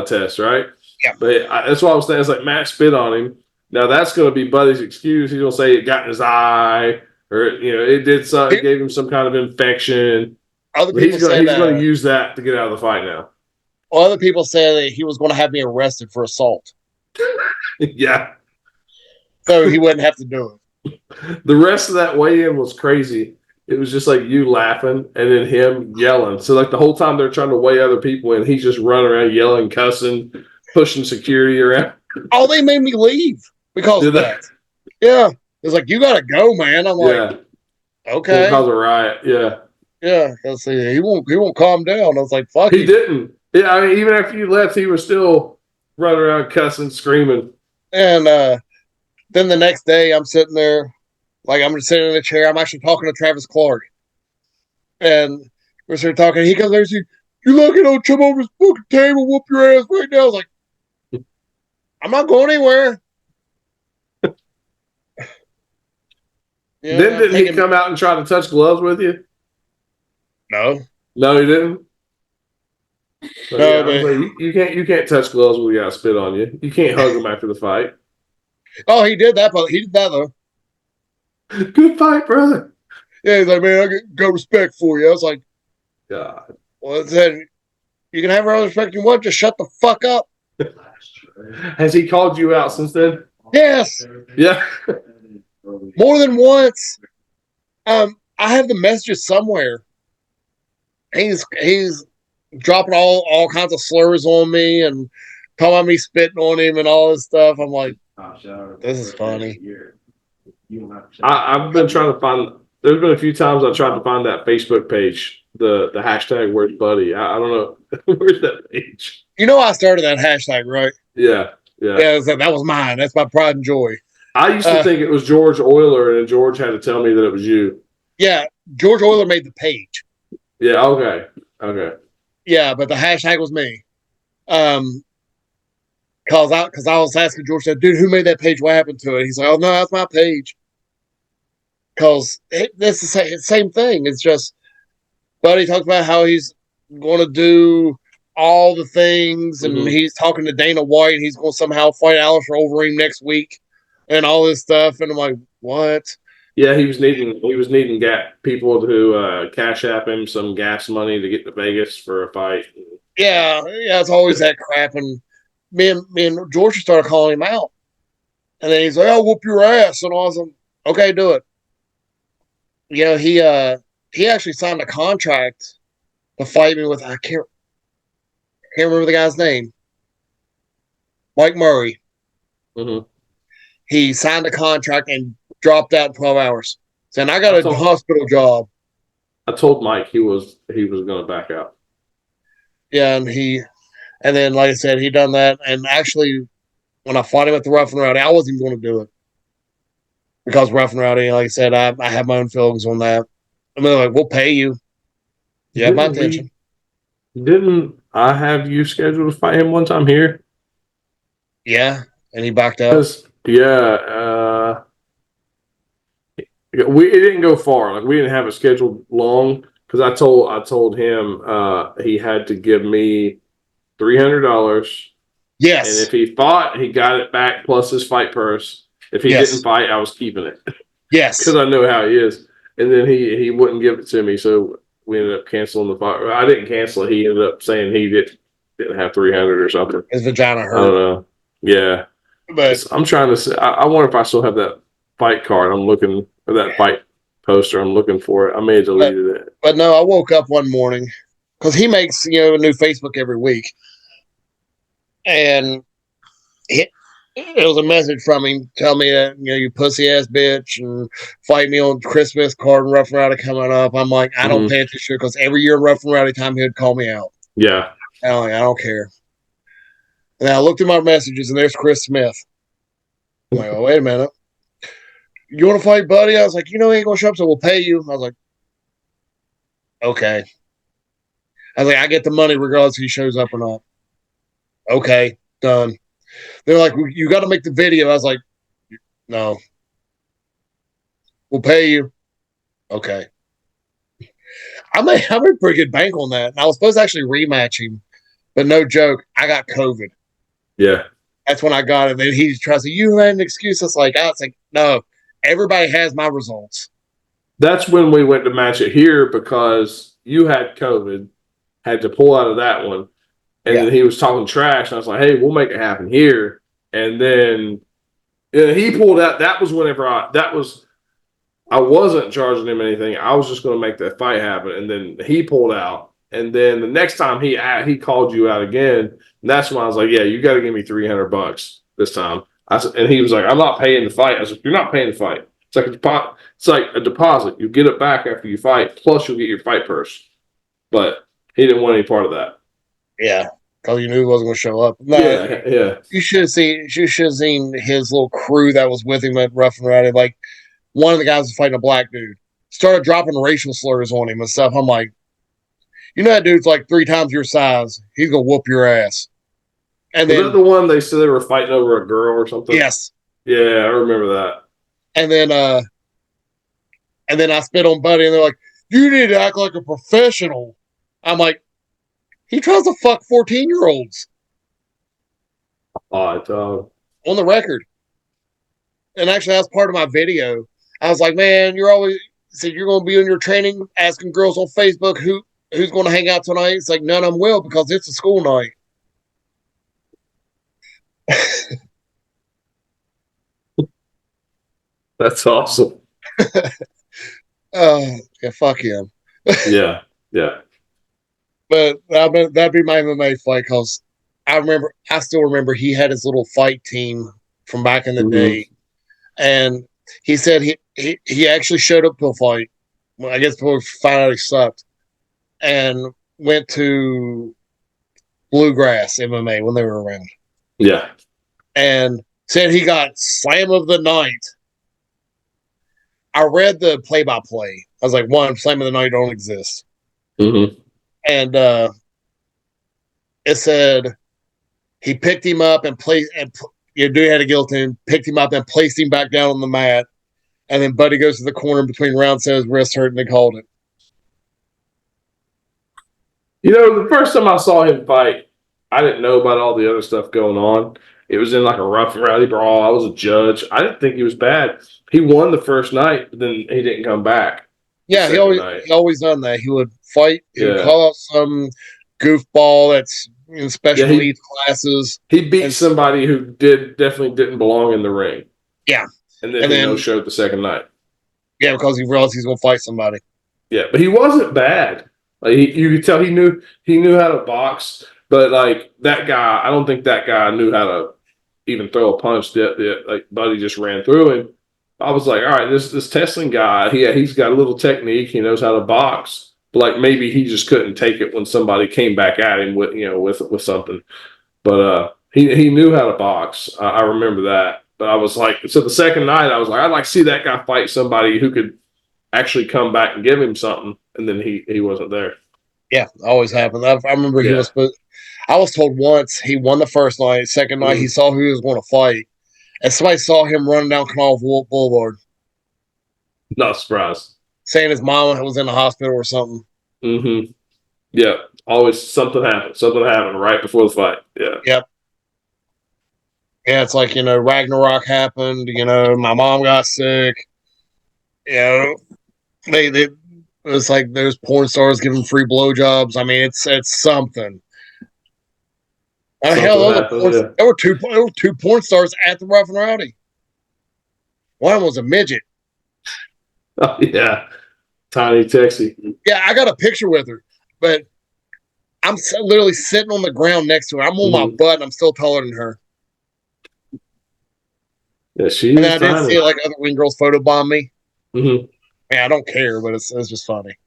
tests, right? yeah. But that's what I was saying. It's like Matt spit on him. Now that's going to be Buddy's excuse. He's going to say it got in his eye, or it did. It gave him some kind of infection. Other people He's gonna use that to get out of the fight now. other people said that he was going to have me arrested for assault, Yeah. so he wouldn't have to do it. The rest of that weigh-in was crazy. It was just like you laughing and then him yelling. So like the whole time they're trying to weigh other people in, he's just running around yelling, cussing, pushing security around. Oh, they made me leave because Did of they? that. Yeah, it's like you got to go, man. I'm like, Yeah. Gonna okay, cause a riot. Yeah. yeah. Let's see, he won't calm down. I was like, fuck He you. didn't. Yeah, I mean, even after you left, he was still running around cussing, screaming. And then the next day, I'm sitting there, like I'm just sitting in a chair. I'm actually talking to Travis Clark, and we're sitting talking. He comes there and says, "You lucky don't jump over his fucking table, whoop your ass right now." I was like, "I'm not going anywhere." Yeah, Then didn't he come out and try to touch gloves with you? No, No, he didn't. So, no, yeah, I was but like, you can't touch gloves when we got spit on you. You can't hug him after the fight. oh, he did that, but he did that though. Good fight, brother. Yeah, he's like, man, I got respect for you. I was like, God. well, then you can have all the respect you want, just shut the fuck up. Has he called you out since then? Yes, Yeah. more than once. I have the messages somewhere. He's dropping all kinds of slurs on me and talking about me spitting on him and all this stuff. I'm like, this is funny. I've been trying to find. There's been a few times I tried to find that Facebook page, the hashtag Where's Buddy. I don't know where's that page. You know, I started that hashtag, right? Yeah, yeah. Yeah, that was mine. That's my pride and joy. I used to think it was George Euler, and then George had to tell me that it was you. Yeah, George Euler made the page. Yeah. Okay. Okay. Yeah, but the hashtag was me. Cause I was asking George, said, dude, who made that page? What happened to it? He's like, oh no, that's my page. Cause this is the same thing. It's just Buddy talks about how he's going to do all the things, and he's talking to Dana White. And he's going to somehow fight Alistair Overeem next week, and all this stuff. And I'm like, what? Yeah, he was needing people to cash app him some gas money to get to Vegas for a fight. Yeah, it's always that crap. And me and Georgia started calling him out, and then he's like, "I'll whoop your ass," and I was like, "Okay, do it." You know, he actually signed a contract to fight me with I can't remember the guy's name, Mike Murray. Mm-hmm. He signed a contract and dropped out in 12 hours, saying, "I got a hospital job." I told Mike he was going to back out. Yeah, and he And then, like I said, he done that. And actually, when I fought him at the Rough and Rowdy, I wasn't even going to do it because Rough and Rowdy, like I said, I have my own feelings on that. I mean, like, we'll pay you. You have my attention. Didn't I have you scheduled to fight him one time here? Yeah, and he backed out. Yeah, it didn't go far. Like we didn't have it scheduled long because I told him he had to give me $300. Yes. And if he fought, he got it back plus his fight purse. If he didn't fight, I was keeping it. Yes. Because I know how he is. And then he wouldn't give it to me, so we ended up canceling the fight. I didn't cancel it. He ended up saying he didn't have 300 or something. His vagina hurt. I don't know. Yeah. But I'm trying to say, I wonder if I still have that fight card. I'm looking for that fight poster. I'm looking for it. I may have deleted it. But no, I woke up one morning because he makes, a new Facebook every week. And it was a message from him telling me that, you pussy ass bitch, and fight me on Christmas card and Rough and Rowdy coming up. I'm like, I don't pay attention because every year Rough and Rowdy time he would call me out. Yeah. And I'm like, I don't care. And I looked at my messages and there's Chris Smith. I'm like, oh, wait a minute. You want to fight, buddy? I was like, he ain't going to show up, so we'll pay you. I was like, okay. I was like, I get the money regardless if he shows up or not. Okay, done. They're like, you got to make the video. I was like, no. We'll pay you. Okay. I made pretty good bank on that. And I was supposed to actually rematch him, but no joke, I got COVID. Yeah. That's when I got it. Then he tries to, you had an excuse. It's like, no, everybody has my results. That's when we went to match it here because you had COVID, had to pull out of that one. And then he was talking trash. And I was like, hey, we'll make it happen here. And then he pulled out. That was whenever I wasn't charging him anything. I was just going to make that fight happen. And then he pulled out. And then the next time he called you out again. And that's when I was like, yeah, you got to give me $300 this time. And he was like, I'm not paying the fight. I was like, you're not paying the fight. It's like a deposit. You get it back after you fight. Plus you'll get your fight purse. But he didn't want any part of that. Yeah, because you knew he wasn't going to show up. No, yeah. You should have seen his little crew that was with him at Rough and Rowdy. Like, one of the guys was fighting a black dude. Started dropping racial slurs on him and stuff. I'm like, that dude's like 3 times your size. He's going to whoop your ass. And was that the one they said they were fighting over a girl or something? Yes. Yeah, I remember that. And then I spit on Buddy, and they're like, you need to act like a professional. I'm like, he tries to fuck 14-year-olds. On the record. And actually, that's part of my video. I was like, man, you're going to be in your training asking girls on Facebook who's going to hang out tonight. It's like, none of them will because it's a school night. That's awesome. Yeah, fuck him. yeah. But that'd be my MMA fight because I still remember he had his little fight team from back in the day, and he said he actually showed up to a fight. Well, I guess before we found out he sucked, and went to Bluegrass MMA when they were around. Yeah, and said he got slam of the night. I read the play-by-play. I was like, one, slam of the night don't exist. Mm-hmm. And it said he picked him up and placed, and dude had a guillotine, picked him up and placed him back down on the mat. And then Buddy goes to the corner between rounds, says his wrist hurt, and they called it. The first time I saw him fight, I didn't know about all the other stuff going on. It was in like a rough and rowdy brawl. I was a judge. I didn't think he was bad. He won the first night, but then he didn't come back. Yeah, he always done that. He would fight. He would call out some goofball that's in special needs classes. He beat somebody who definitely didn't belong in the ring. Yeah, and then he no-showed the second night. Yeah, because he realized he's going to fight somebody. Yeah, but he wasn't bad. Like you could tell he knew how to box. But like that guy, I don't think that guy knew how to even throw a punch. Like Buddy just ran through him. I was like, all right, this Tesling guy, he's got a little technique. He knows how to box, but like maybe he just couldn't take it when somebody came back at him with something. But he knew how to box. I remember that. But I was like, so the second night I was like, I'd like to see that guy fight somebody who could actually come back and give him something. And then he wasn't there. Yeah, always happens. I remember he was. I was told once he won the first night. Second night he saw who he was going to fight, and somebody saw him running down Canal Boulevard. Not surprised. Saying his mom was in the hospital or something. Mm-hmm. Yeah, always something happened. Something happened right before the fight. Yeah. Yep. Yeah, it's like, Ragnarok happened. My mom got sick. They it's like there's porn stars giving free blowjobs. I mean, it's something. Hell, there were two porn stars at the Rough and Rowdy. One was a midget. Oh, yeah. Tiny Texie. Yeah, I got a picture with her, but I'm literally sitting on the ground next to her. I'm on my butt, and I'm still taller than her. Yeah, she's and I did see like other wing girls photobomb me. Mm-hmm. Yeah, I don't care, but it's just funny.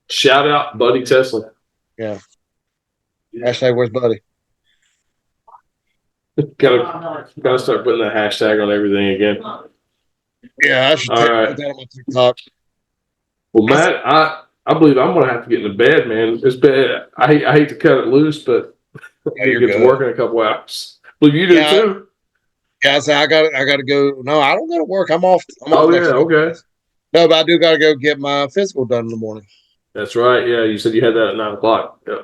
Shout out Buddy Tesla. Yeah. Hashtag where's Buddy? gotta start putting that hashtag on everything again. Yeah, I should put that on my TikTok. Well, Matt, I believe I'm gonna have to get into bed, man. It's bad. I hate to cut it loose, but I get to work in a couple hours. Well, you do too. Yeah, I gotta go. No, I don't go to work. I'm off. Okay. No, but I do gotta go get my physical done in the morning. That's right. Yeah, you said you had that at 9 o'clock. Yeah.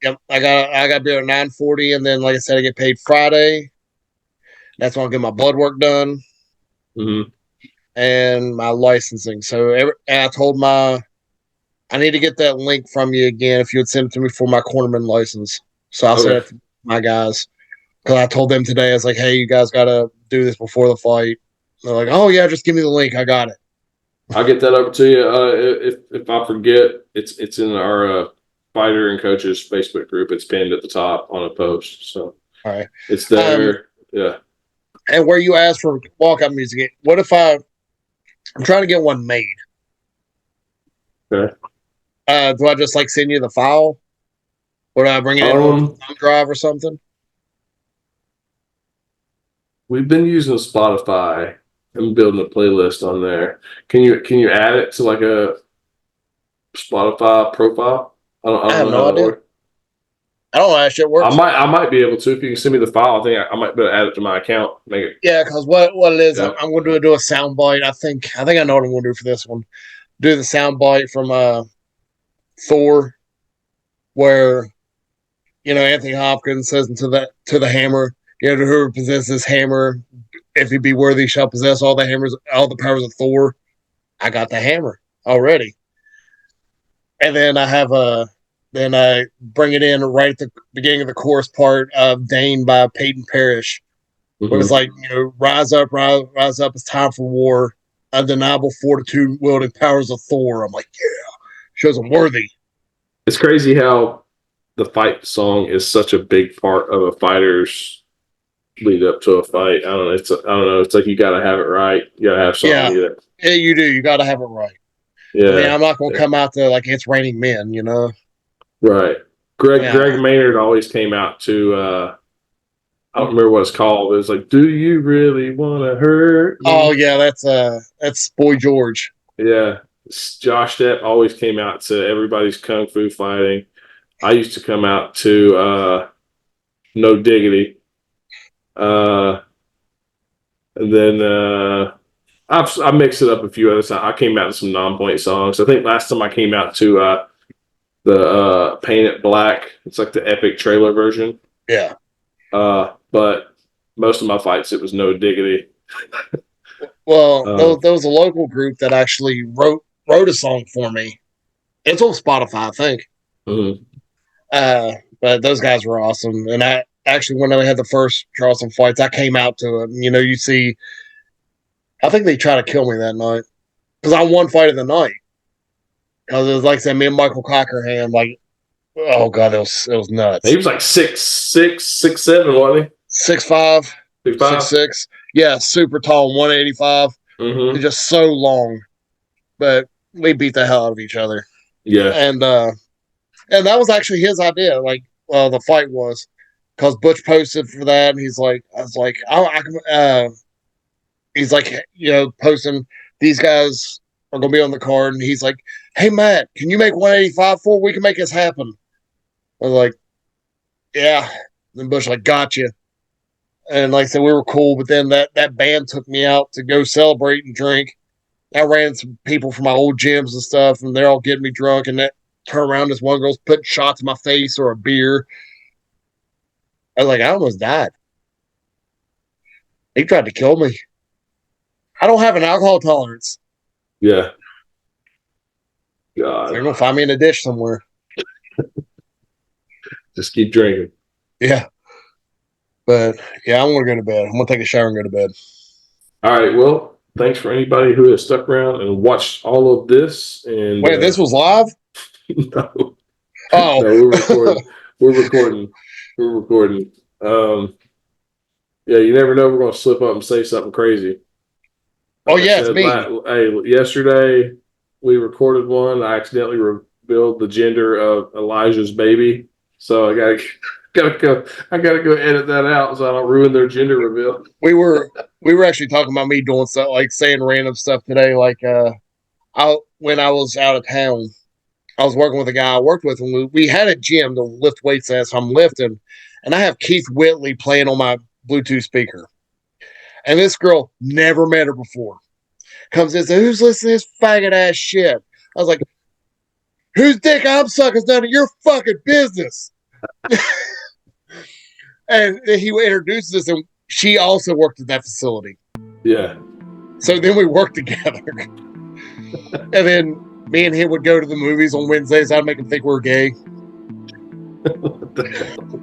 Yep, I got to be there at 9:40, and then, like I said, I get paid Friday. That's when I'll get my blood work done, and my licensing. So I told I need to get that link from you again. If you would send it to me for my cornerman license, so I'll send it to my guys. Because I told them today, I was like, "Hey, you guys got to do this before the fight." They're like, "Oh yeah, just give me the link. I got it." I'll get that over to you. If I forget, it's in our fighter and coaches Facebook group. It's pinned at the top on a post. So all right, it's there. Yeah. And where you asked for walkout music, what if I'm trying to get one made? Okay. Do I just like send you the file? Or do I bring it in on a thumb drive or something? We've been using Spotify and building a playlist on there. Can you add it to like a Spotify profile? I have no idea. I don't know how that shit works. I might be able to. If you can send me the file, I think I might be able to add it to my account. Yeah, because what it is, I'm going to do a sound bite. I think I know what I'm going to do for this one. Do the sound bite from Thor, where Anthony Hopkins says to the hammer, whoever possesses hammer, if he be worthy, shall possess all the powers of Thor. I got the hammer already. And then then I bring it in right at the beginning of the chorus part of Dane by Peyton Parrish. Where it's like, rise up, it's time for war, undeniable fortitude, wielding powers of Thor. I'm like, yeah, shows I'm worthy. It's crazy how the fight song is such a big part of a fighter's lead up to a fight. I don't know. It's like you got to have it right. You got to have something. Yeah, you do. You got to have it right. Yeah. I mean, I'm not going to come out there like it's raining men, Right. Greg Maynard always came out to, I don't remember what it's called. It was like, do you really want to hurt me? Oh, yeah, that's Boy George. Yeah. Josh Depp always came out to everybody's kung fu fighting. I used to come out to No Diggity. And then I mixed it up a few other times. I came out to some non-point songs. I think last time I came out to the Paint It Black. It's like the epic trailer version. Yeah. But most of my fights, it was No Diggity. Well, there was a local group that actually wrote a song for me. It's on Spotify, I think. Mm-hmm. But those guys were awesome. And I actually, when I had the first Charleston fights, I came out to it. You see, I think they tried to kill me that night because I won fight of the night. Because it was like I said, me and Michael Cockerham, like, oh god, it was nuts. He was like 6'7", wasn't he? 6'5", 6'6". Yeah, super tall, 185. Mm-hmm. Just so long, but we beat the hell out of each other. Yeah. And that was actually his idea. Like, well, the fight was because Butch posted for that, and he's like, I was like, he's like, posting these guys are gonna be on the card, and he's like, hey Matt, can you make 185 for? We can make this happen. I was like, yeah. And then Bush like, gotcha. And like I said, we were cool, but then that band took me out to go celebrate and drink. I ran some people from my old gyms and stuff, and they're all getting me drunk. And that turn around, this one girl's putting shots in my face or a beer. I was like, I almost died. He tried to kill me. I don't have an alcohol tolerance. Yeah. God. So they're gonna find me in a dish somewhere. Just keep drinking. Yeah. But yeah, I'm gonna go to bed. I'm gonna take a shower and go to bed. All right. Well, thanks for anybody who has stuck around and watched all of this. And wait, this was live? No. Oh, No, we're recording. Yeah, you never know. We're gonna slip up and say something crazy. Oh yeah, it's me. Yesterday we recorded one. I accidentally revealed the gender of Elijah's baby, so I gotta go edit that out so I don't ruin their gender reveal. We were actually talking about me doing stuff like saying random stuff today. Like when I was out of town, I was working with a guy I worked with, and we had a gym to lift weights at. So I'm lifting, and I have Keith Whitley playing on my Bluetooth speaker. And this girl, never met her before, comes in and says, who's listening to this faggot ass shit? I was like, whose dick I'm sucking is none of your fucking business. And he introduces us, and she also worked at that facility. Yeah. So then we worked together. And then me and him would go to the movies on Wednesdays. I'd make him think we're gay. What the hell?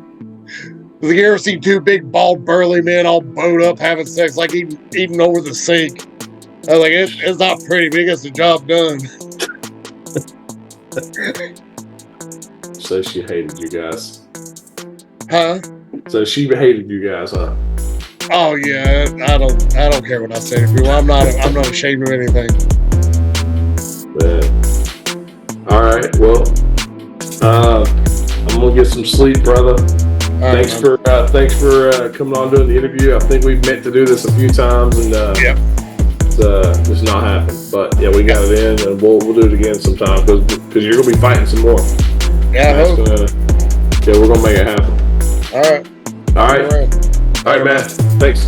Have you ever seen two big, bald, burly men all bowed up having sex, like eating over the sink? I was like, it's not pretty, but it gets the job done. So she hated you guys. Huh? So she hated you guys, huh? Oh yeah, I don't care what I say to people. I'm not ashamed of anything. Man. All right, well, I'm gonna get some sleep, brother. Thanks for coming on doing the interview. I think we've meant to do this a few times, and it's not happened. But yeah, we got it in, and we'll do it again sometime because you're gonna be fighting some more. Yeah, I hope. We're gonna make it happen. All right, Matt. Thanks.